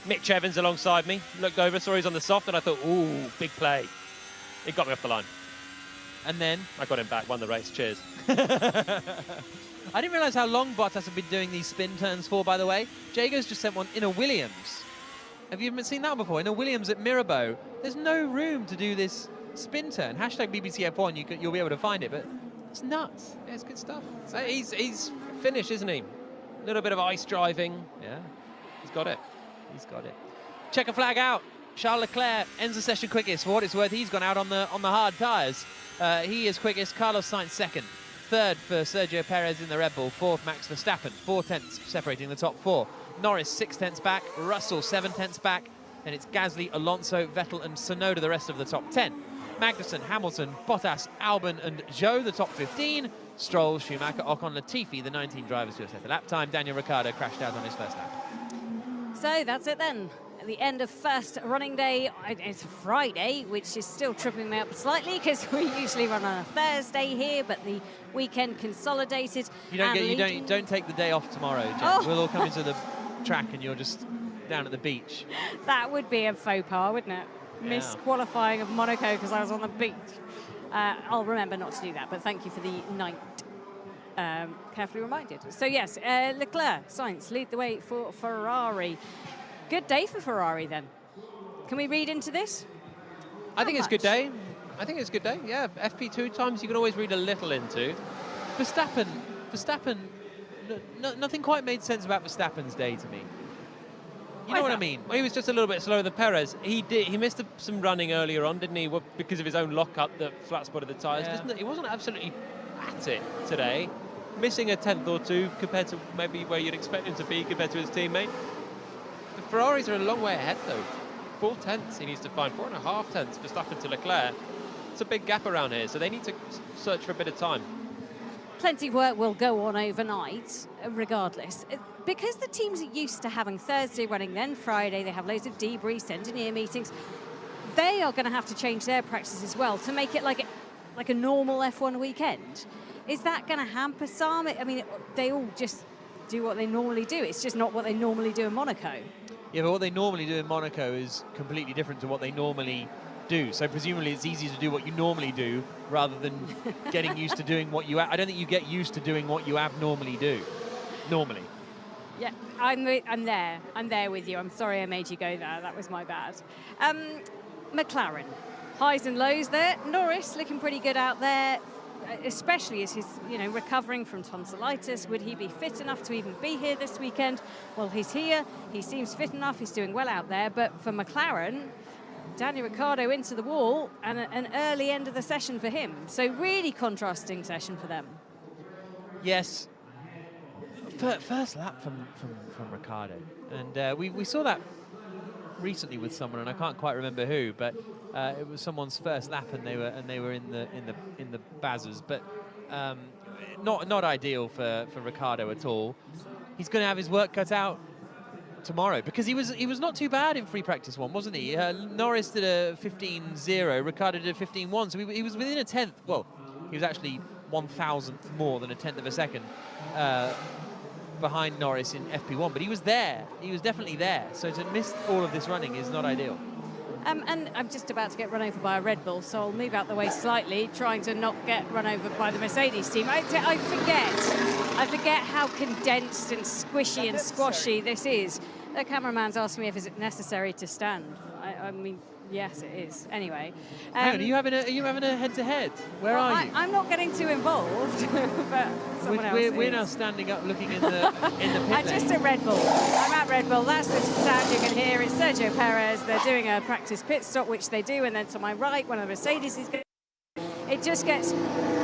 Mitch Evans alongside me, looked over, saw he's on the soft, and I thought, ooh, big play. It got me off the line. And then? I got him back, won the race, cheers. I didn't realise how long Bottas had been doing these spin turns for, by the way. Jago's just sent one in a Williams. Have you seen that before? In a Williams at Mirabeau. There's no room to do this spin turn. Hashtag BBC F1, you'll be able to find it, but it's nuts. Yeah, it's good stuff. So he's finished, isn't he? A little bit of ice driving. Yeah. He's got it. He's got it. Checker flag out. Charles Leclerc ends the session quickest. For what it's worth, he's gone out on the hard tyres. He is quickest. Carlos Sainz second. Third for Sergio Perez in the Red Bull. Fourth, Max Verstappen. 4/10 separating the top 4. Norris 6/10 back. Russell 7/10 back. Then it's Gasly, Alonso, Vettel and Tsunoda the rest of the top 10. Magnussen, Hamilton, Bottas, Albon and Zhou the top 15. Stroll, Schumacher, Ocon, Latifi, the 19 drivers who have set the lap time. Daniel Ricciardo crashed out on his first lap. So that's it then. At the end of first running day, it's a Friday, which is still tripping me up slightly because we usually run on a Thursday here, but the weekend consolidated. You don't take the day off tomorrow, Jen. Oh. We'll all come into the track and you're just down at the beach. That would be a faux pas, wouldn't it? Yeah. Miss qualifying of Monaco because I was on the beach. I'll remember not to do that, but thank you for the night. Carefully reminded. So yes, Leclerc, Sainz lead the way for Ferrari. Good day for Ferrari then. Can we read into this? I think it's a good day. Yeah, FP2 times you can always read a little into. Verstappen, nothing quite made sense about Verstappen's day to me. You know what I mean? Well, he was just a little bit slower than Perez. He missed some running earlier on, didn't he? Well, because of his own lockup that flat spotted the tyres. Yeah. He wasn't absolutely at it today. Missing a 10th or 2 compared to maybe where you'd expect him to be compared to his teammate. The Ferraris are a long way ahead though. 4/10 he needs to find, 4.5 Verstappen to Leclerc. It's a big gap around here, so they need to search for a bit of time. plenty of work will go on overnight, regardless. Because the teams are used to having Thursday running, then Friday, they have loads of debriefs, engineer meetings, they are going to have to change their practice as well to make it like a normal F1 weekend. Is that going to hamper some? I mean, they all just do what they normally do. It's just not what they normally do in Monaco. Yeah, but what they normally do in Monaco is completely different to what they normally do. So presumably it's easier to do what you normally do rather than getting used to doing what you... I don't think you get used to doing what you abnormally do, normally. Yeah, I'm there. I'm there with you. I'm sorry I made you go there. That was my bad. McLaren, highs and lows there. Norris looking pretty good out there, especially as he's recovering from tonsillitis. Would he be fit enough to even be here this weekend? Well, he's here. He seems fit enough. He's doing well out there. But for McLaren, Daniel Ricciardo into the wall and an early end of the session for him. So really contrasting session for them. Yes. First lap from Ricciardo, and we saw that recently with someone, and I can't quite remember who, but it was someone's first lap, and they were in the Bazzers, but not ideal for Ricciardo at all. He's going to have his work cut out tomorrow because he was not too bad in free practice one, wasn't he? Norris did a 15.0, Ricciardo did a 15.1, so he was within a tenth. Well, he was actually 1,000th more than a tenth of a second behind Norris in FP1, but he was there. He was definitely there. So to miss all of this running is not ideal. And I'm just about to get run over by a Red Bull, so I'll move out the way slightly, trying to not get run over by the Mercedes team. I forget how condensed and squishy and squashy this is. The cameraman's asked me if it's necessary to stand. I mean, yes, it is. Anyway. Hang on, are you having a head-to-head? Where are you? I'm not getting too involved, but someone else we're now standing up looking in the pit lane. I'm just at Red Bull. I'm at Red Bull. That's the sound you can hear. It's Sergio Perez. They're doing a practice pit stop, which they do, and then to my right, one of the Mercedes is going. It just gets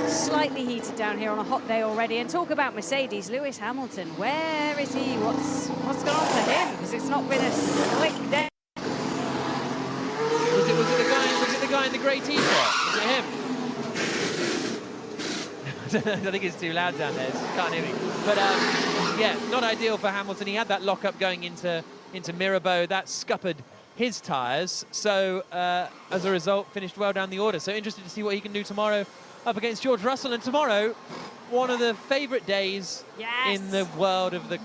slightly heated down here on a hot day already. And talk about Mercedes, Lewis Hamilton. Where is he? What's gone on for him? Because it's not been a slick day. Was it the guy in the grey t-shirt? Was it him? I think it's too loud down there. You can't hear me. But yeah, not ideal for Hamilton. He had that lock-up going into Mirabeau. That scuppered his tyres. So as a result, finished well down the order. So interested to see what he can do tomorrow up against George Russell. And tomorrow, one of the favourite days in the world of the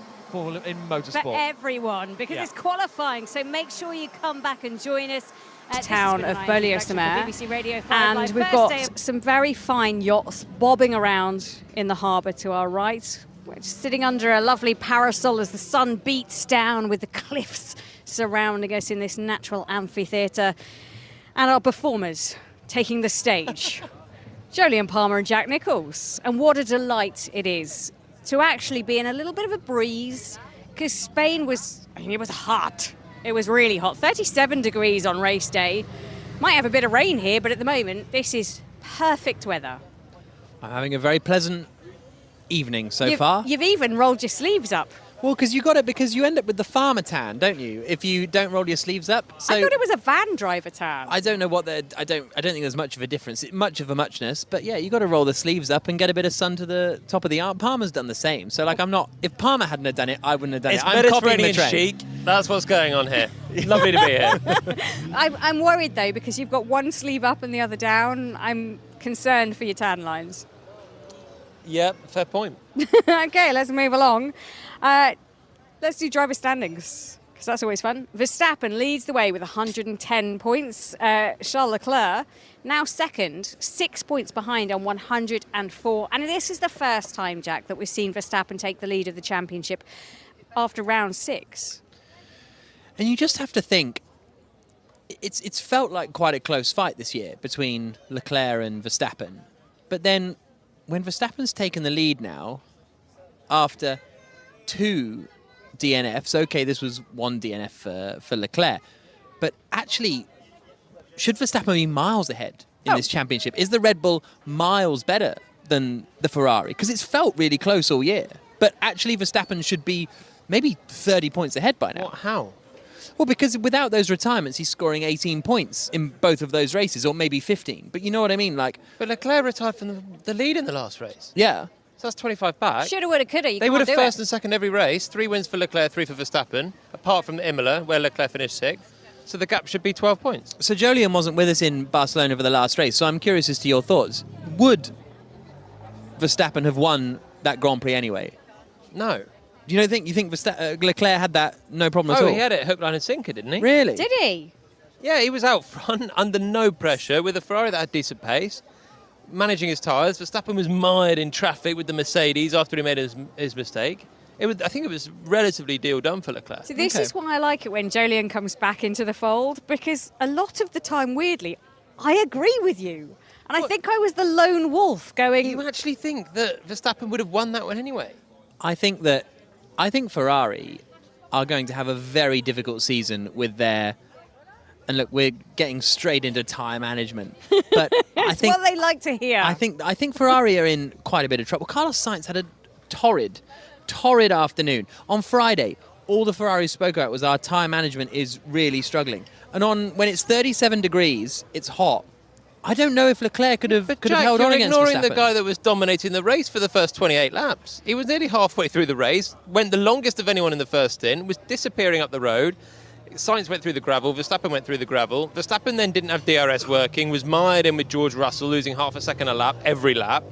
in motorsport. For everyone, because it's qualifying. So make sure you come back and join us. Town of Beaulieu-sur-Mer, and we've got some very fine yachts bobbing around in the harbour to our right. We're just sitting under a lovely parasol as the sun beats down with the cliffs surrounding us in this natural amphitheatre, and our performers taking the stage. Jolyon Palmer and Jack Nicholls, and what a delight it is to actually be in a little bit of a breeze, because Spain was hot. It was really hot, 37 degrees on race day. Might have a bit of rain here, but at the moment, this is perfect weather. I'm having a very pleasant evening so far. You've even rolled your sleeves up. Well, because you end up with the farmer tan, don't you? If you don't roll your sleeves up. So I thought it was a van driver tan. I don't know what I don't think there's much of a difference. Much of a muchness, but yeah, you got to roll the sleeves up and get a bit of sun to the top of the arm. Palmer's done the same. So like, if Palmer hadn't have done it, I wouldn't have done it. I'm copying the trend. Chic. That's what's going on here. Lovely to be here. I'm worried though, because you've got one sleeve up and the other down. I'm concerned for your tan lines. Yep, fair point. Okay, let's move along. Let's do driver standings, because that's always fun. Verstappen leads the way with 110 points. Charles Leclerc now second, 6 points behind on 104. And this is the first time, Jack, that we've seen Verstappen take the lead of the championship after round 6. And you just have to think, it's felt like quite a close fight this year between Leclerc and Verstappen. But then when Verstappen's taken the lead now, after 2 DNFs, okay, this was 1 DNF for Leclerc, but actually, should Verstappen be miles ahead in this championship? Is the Red Bull miles better than the Ferrari? Because it's felt really close all year, but actually Verstappen should be maybe 30 points ahead by now. What, how? Well, because without those retirements, he's scoring 18 points in both of those races, or maybe 15. But you know what I mean? But Leclerc retired from the lead in the last race. Yeah. So that's 25 back. Shoulda, woulda, coulda. They would have first and second every race. 3 wins for Leclerc, 3 for Verstappen, apart from the Imola, where Leclerc finished 6th. So the gap should be 12 points. So Jolyon wasn't with us in Barcelona for the last race, so I'm curious as to your thoughts. Would Verstappen have won that Grand Prix anyway? No. Do you think Leclerc had that no problem at all? Oh, he had it hook, line and sinker, didn't he? Really? Did he? Yeah, he was out front under no pressure with a Ferrari that had decent pace, managing his tyres. Verstappen was mired in traffic with the Mercedes after he made his mistake. I think it was relatively deal done for Leclerc. So this is why I like it when Jolyon comes back into the fold, because a lot of the time, weirdly, I agree with you. And I think I was the lone wolf going... You actually think that Verstappen would have won that one anyway? I think Ferrari are going to have a very difficult season with their... And look, we're getting straight into tyre management. But That's what they like to hear. I think Ferrari are in quite a bit of trouble. Carlos Sainz had a torrid afternoon. On Friday, all the Ferrari spoke about was our tyre management is really struggling. And when it's 37 degrees, it's hot. I don't know if Leclerc could have held on against Verstappen. You're ignoring the guy that was dominating the race for the first 28 laps. He was nearly halfway through the race, went the longest of anyone in the first stint, was disappearing up the road. Sainz went through the gravel, Verstappen went through the gravel. Verstappen then didn't have DRS working, was mired in with George Russell, losing half a second a lap, every lap,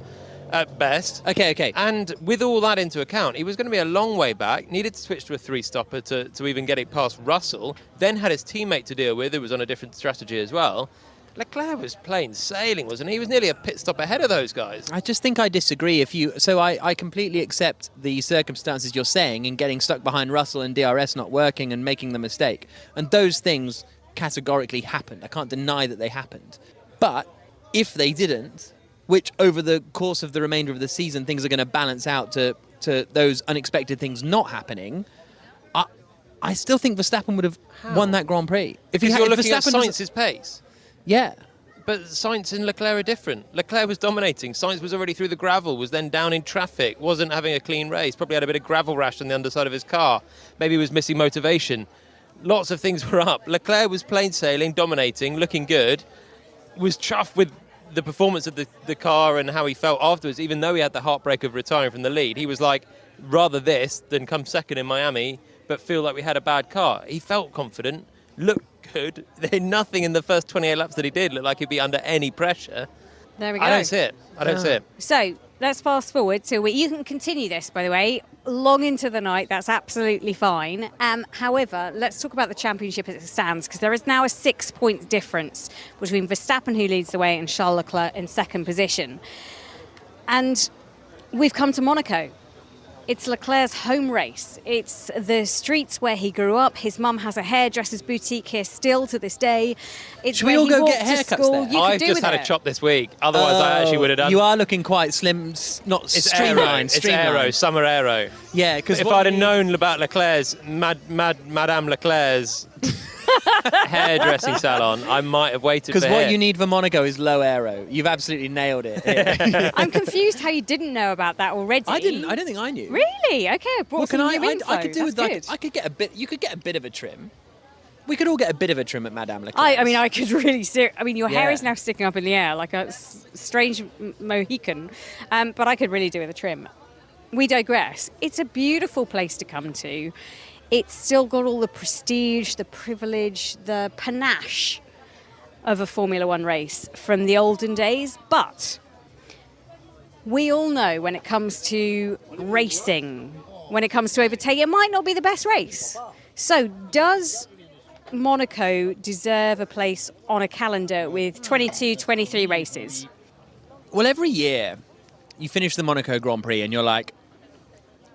at best. Okay. And with all that into account, he was going to be a long way back, needed to switch to a 3-stopper to even get it past Russell, then had his teammate to deal with, who was on a different strategy as well. Leclerc was plain sailing, wasn't he? He was nearly a pit stop ahead of those guys. I just think I disagree. So I completely accept the circumstances you're saying in getting stuck behind Russell and DRS not working and making the mistake. And those things categorically happened. I can't deny that they happened. But if they didn't, which over the course of the remainder of the season things are going to balance out to those unexpected things not happening, I still think Verstappen would have won that Grand Prix. Because you're looking at Sainz's pace. Yeah. But Sainz and Leclerc are different. Leclerc was dominating. Sainz was already through the gravel, was then down in traffic, wasn't having a clean race, probably had a bit of gravel rash on the underside of his car. Maybe he was missing motivation. Lots of things were up. Leclerc was plain sailing, dominating, looking good, was chuffed with the performance of the car and how he felt afterwards, even though he had the heartbreak of retiring from the lead. He was like, rather this than come second in Miami, but feel like we had a bad car. He felt confident, looked good. Nothing in the first 28 laps that he did looked like he'd be under any pressure. There we go. I don't see it. So let's fast forward. So you can continue this, by the way, long into the night. That's absolutely fine. However, let's talk about the championship as it stands, because there is now a 6-point difference between Verstappen, who leads the way, and Charles Leclerc in second position. And we've come to Monaco. It's Leclerc's home race. It's the streets where he grew up. His mum has a hairdresser's boutique here still to this day. It's Should we all go get haircuts there? I've just had a chop this week. Otherwise, I actually would have done. You are looking quite slim, not streamlined. It's aero, summer aero. Yeah, because if I'd have known about Leclerc's, Madame Leclerc's hairdressing salon, I might have waited for Because what you need for Monaco is low aero. You've absolutely nailed it. I'm confused how you didn't know about that already. I didn't. I don't think I knew. Really? Okay, I brought some new info. I could do That's with good. I could get a bit. You could get a bit of a trim. We could all get a bit of a trim at Madame Leclerc. I mean, I could really your hair Yeah. is now sticking up in the air like a strange Mohican, but I could really do with a trim. We digress. It's a beautiful place to come to. It's still got all the prestige, the privilege, the panache of a Formula One race from the olden days. But we all know when it comes to racing, when it comes to overtaking, it might not be the best race. So does Monaco deserve a place on a calendar with 22, 23 races? Well, every year you finish the Monaco Grand Prix and you're like,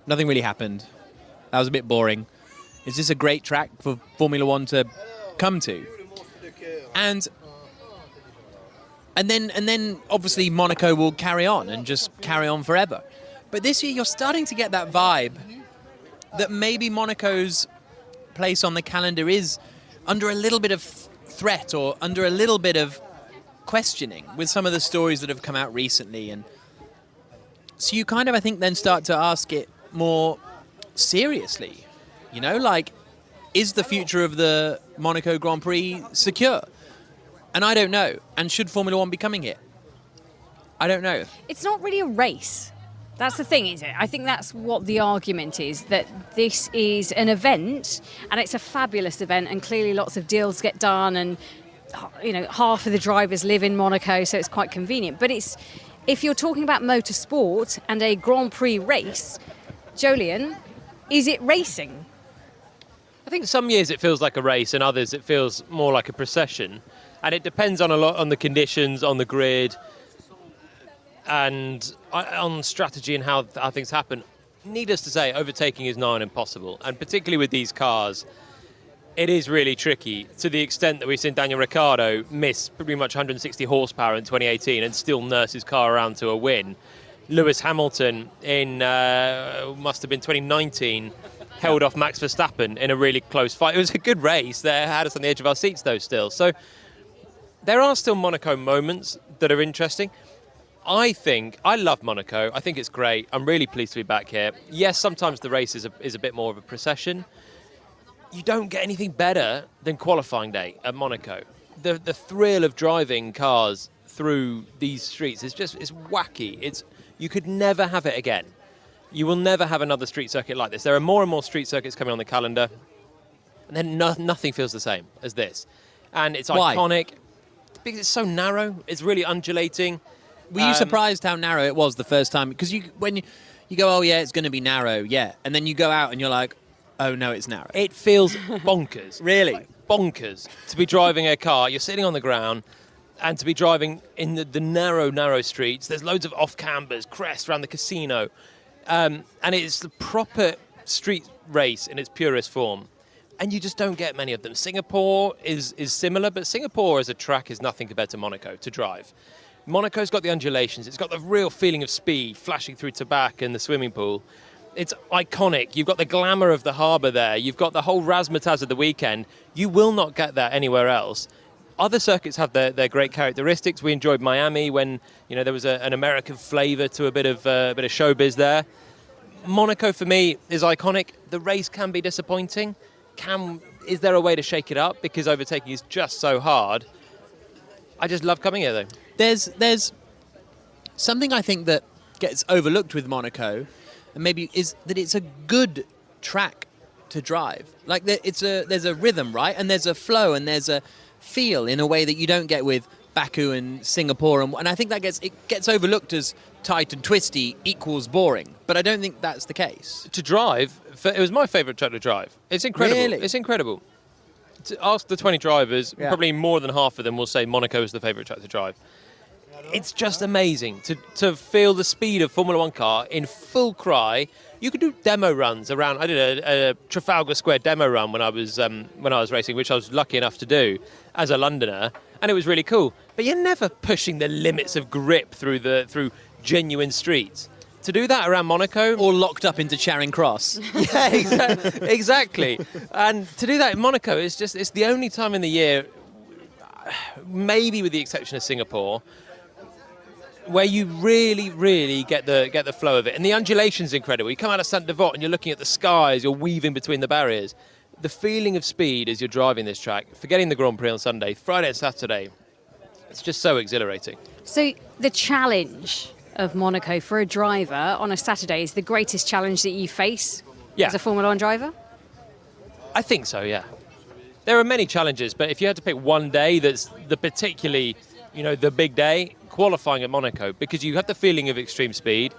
nothing really happened. That was a bit boring. Is this a great track for Formula One to come to? And then obviously Monaco will carry on and just carry on forever. But this year you're starting to get that vibe that maybe Monaco's place on the calendar is under a little bit of threat or under a little bit of questioning with some of the stories that have come out recently. And so you kind of, I think, then start to ask it more seriously. You know, like, is the future of the Monaco Grand Prix secure? And I don't know. And should Formula One be coming here? I don't know. It's not really a race. That's the thing, is it? I think that's what the argument is, that this is an event and it's a fabulous event and clearly lots of deals get done and, you know, half of the drivers live in Monaco, so it's quite convenient. But if you're talking about motorsport and a Grand Prix race, Jolyon, is it racing? I think some years it feels like a race and others it feels more like a procession. And it depends on a lot on the conditions, on the grid, and on strategy and how things happen. Needless to say, overtaking is nigh on impossible. And particularly with these cars, it is really tricky to the extent that we've seen Daniel Ricciardo miss pretty much 160 horsepower in 2018 and still nurse his car around to a win. Lewis Hamilton in, must have been 2019, held off Max Verstappen in a really close fight. It was a good race. They had us on the edge of our seats though still. So there are still Monaco moments that are interesting. I love Monaco. I think it's great. I'm really pleased to be back here. Yes, sometimes the race is a bit more of a procession. You don't get anything better than qualifying day at Monaco. The thrill of driving cars through these streets is it's wacky. You could never have it again. You will never have another street circuit like this. There are more and more street circuits coming on the calendar, and then nothing feels the same as this. And it's iconic because it's so narrow. It's really undulating. Were you surprised how narrow it was the first time? Because when you go, oh yeah, it's going to be narrow, yeah, and then you go out and you're like, oh no, it's narrow. It feels bonkers. Really? Like, bonkers to be driving a car. You're sitting on the ground and to be driving in the narrow streets. There's loads of off-cambers, crests around the casino. And it's the proper street race in its purest form. And you just don't get many of them. Singapore is similar, but Singapore as a track is nothing compared to Monaco to drive. Monaco's got the undulations. It's got the real feeling of speed flashing through Tabac and the swimming pool. It's iconic. You've got the glamour of the harbour there. You've got the whole razzmatazz of the weekend. You will not get that anywhere else. Other circuits have their great characteristics. We enjoyed Miami when there was an American flavour to a bit of showbiz there. Monaco for me is iconic. The race can be disappointing. Is there a way to shake it up? Because overtaking is just so hard. I just love coming here, though. There's something I think that gets overlooked with Monaco, and maybe is that it's a good track to drive. Like there's a rhythm, right? And there's a flow, and there's a feel in a way that you don't get with Baku and Singapore, and I think that gets overlooked as tight and twisty equals boring. But I don't think that's the case. To drive, it was my favourite track to drive. It's incredible. Really? It's incredible. To ask the 20 drivers, probably more than half of them will say Monaco is the favourite track to drive. It's just amazing to feel the speed of Formula One car in full cry. You could do demo runs around. I did a Trafalgar Square demo run when I was racing, which I was lucky enough to do as a Londoner, and it was really cool. But you're never pushing the limits of grip through genuine streets. To do that around Monaco, or locked up into Charing Cross. Yeah, exactly. And to do that in Monaco, it's the only time in the year, maybe with the exception of Singapore, where you really, really get the flow of it. And the undulation's incredible. You come out of Saint-Devote and you're looking at the skies, you're weaving between the barriers. The feeling of speed as you're driving this track, forgetting the Grand Prix on Sunday, Friday and Saturday, it's just so exhilarating. So the challenge of Monaco for a driver on a Saturday is the greatest challenge that you face as a Formula One driver? I think so, yeah. There are many challenges, but if you had to pick one day that's the particularly, the big day, qualifying at Monaco, because you have the feeling of extreme speed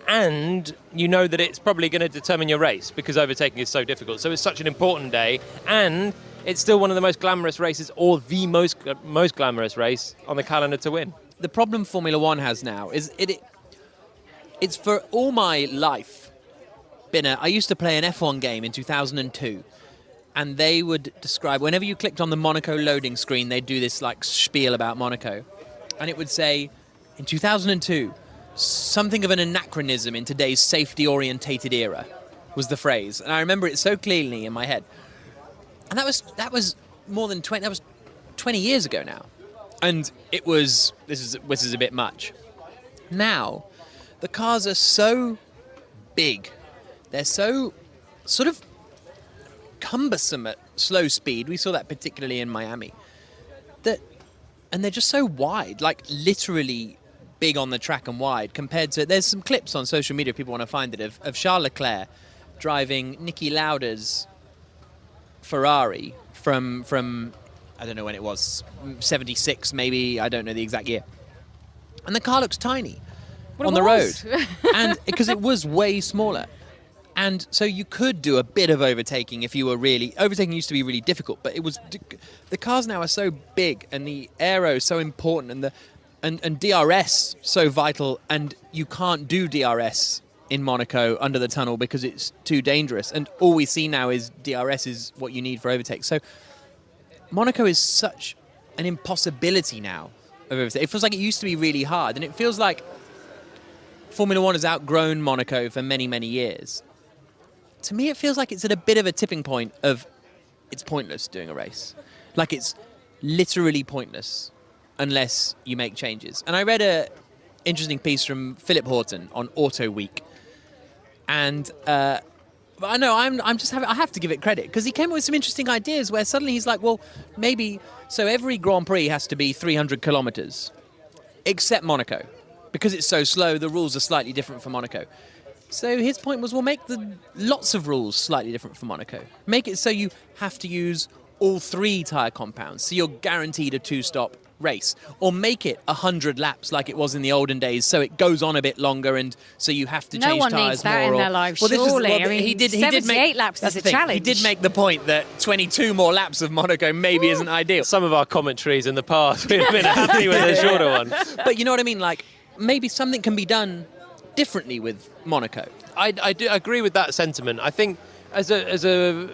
and you know that it's probably going to determine your race because overtaking is so difficult. So it's such an important day, and it's still one of the most glamorous races, or the most glamorous race on the calendar to win. The problem Formula One has now is it's for all my life I used to play an F1 game in 2002, and they would describe, whenever you clicked on the Monaco loading screen, they'd do this spiel about Monaco, and it would say, in 2002, something of an anachronism in today's safety-orientated era was the phrase, and I remember it so clearly in my head. And that was more than 20. That was 20 years ago now. And it was, this is a bit much. Now, the cars are so big, they're so sort of cumbersome at slow speed. We saw that particularly in Miami. And they're just so wide, like literally big on the track and wide compared to... There's some clips on social media, if people want to find it, of Charles Leclerc driving Niki Lauda's Ferrari from I don't know when it was, 76 maybe, I don't know the exact year. And the car looks tiny on the road. And because it was way smaller. And so you could do a bit of overtaking if you were really... Overtaking used to be really difficult, but it was... The cars now are so big and the aero so important and DRS so vital, and you can't do DRS in Monaco under the tunnel because it's too dangerous. And all we see now is DRS is what you need for overtakes. So Monaco is such an impossibility now of overtaking. It feels like it used to be really hard, and it feels like Formula One has outgrown Monaco for many, many years. To me, it feels like it's at a bit of a tipping point of it's pointless doing a race. Like it's literally pointless unless you make changes. And I read an interesting piece from Philip Horton on Auto Week. And I know I have to give it credit because he came up with some interesting ideas where suddenly he's like, well, maybe, so every Grand Prix has to be 300 kilometers, except Monaco. Because it's so slow, the rules are slightly different for Monaco. So his point was, well, make lots of rules slightly different for Monaco. Make it so you have to use all 3 tyre compounds, so you're guaranteed a 2-stop race. Or make it 100 laps like it was in the olden days, so it goes on a bit longer, and so you have to change tyres more. No one needs that in their lives, surely. I mean, 78 laps is a challenge. He did make the point that 22 more laps of Monaco maybe isn't ideal. Some of our commentaries in the past, we've been happy with a shorter one. But you know what I mean? Like, maybe something can be done differently with Monaco. I do agree with that sentiment. I think as a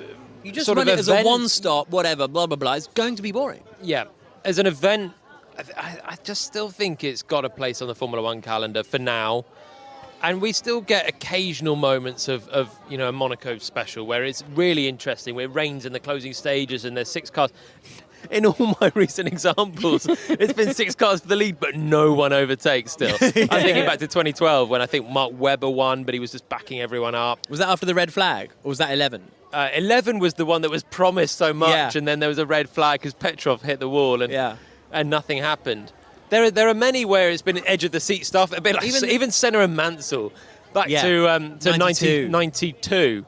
you just sort run of it as event, a one-stop, whatever, blah, blah, blah. It's going to be boring. Yeah. As an event, I just still think it's got a place on the Formula One calendar for now. And we still get occasional moments of a Monaco special where it's really interesting, where it rains in the closing stages and there's 6 cars. In all my recent examples, it's been 6 cars for the lead, but no one overtakes still. I'm thinking back to 2012 when I think Mark Webber won, but he was just backing everyone up. Was that after the red flag, or was that 11? 11 was the one that was promised so much, and then there was a red flag because Petrov hit the wall, and nothing happened. There are many where it's been edge of the seat stuff, a bit like even Senna and Mansell back to 1992.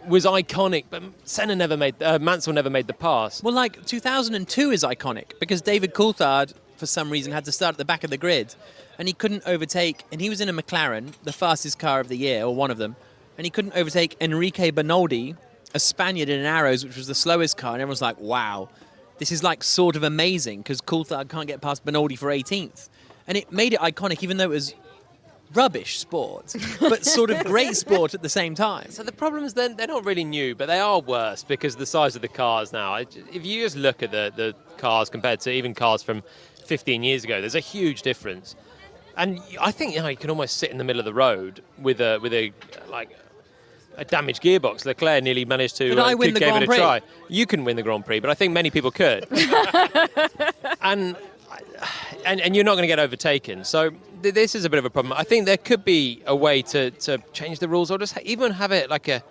Was iconic, but Mansell never made the pass. Well, like 2002 is iconic because David Coulthard, for some reason, had to start at the back of the grid, and he couldn't overtake. And he was in a McLaren, the fastest car of the year, or one of them, and he couldn't overtake Enrique Bernoldi, a Spaniard in an Arrows, which was the slowest car. And everyone's like, "Wow, this is like sort of amazing," because Coulthard can't get past Bernoldi for 18th, and it made it iconic, even though it was rubbish sport, but sort of great sport at the same time. So the problems then, they're not really new, but they are worse because of the size of the cars now. If you just look at the cars compared to even cars from 15 years ago, there's a huge difference. And I think you can almost sit in the middle of the road with a damaged gearbox. Leclerc nearly managed to give it a try. You can win the Grand Prix, but I think many people could. and you're not going to get overtaken. So this is a bit of a problem. I think there could be a way to change the rules, or just even have it like a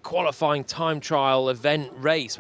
qualifying time trial event race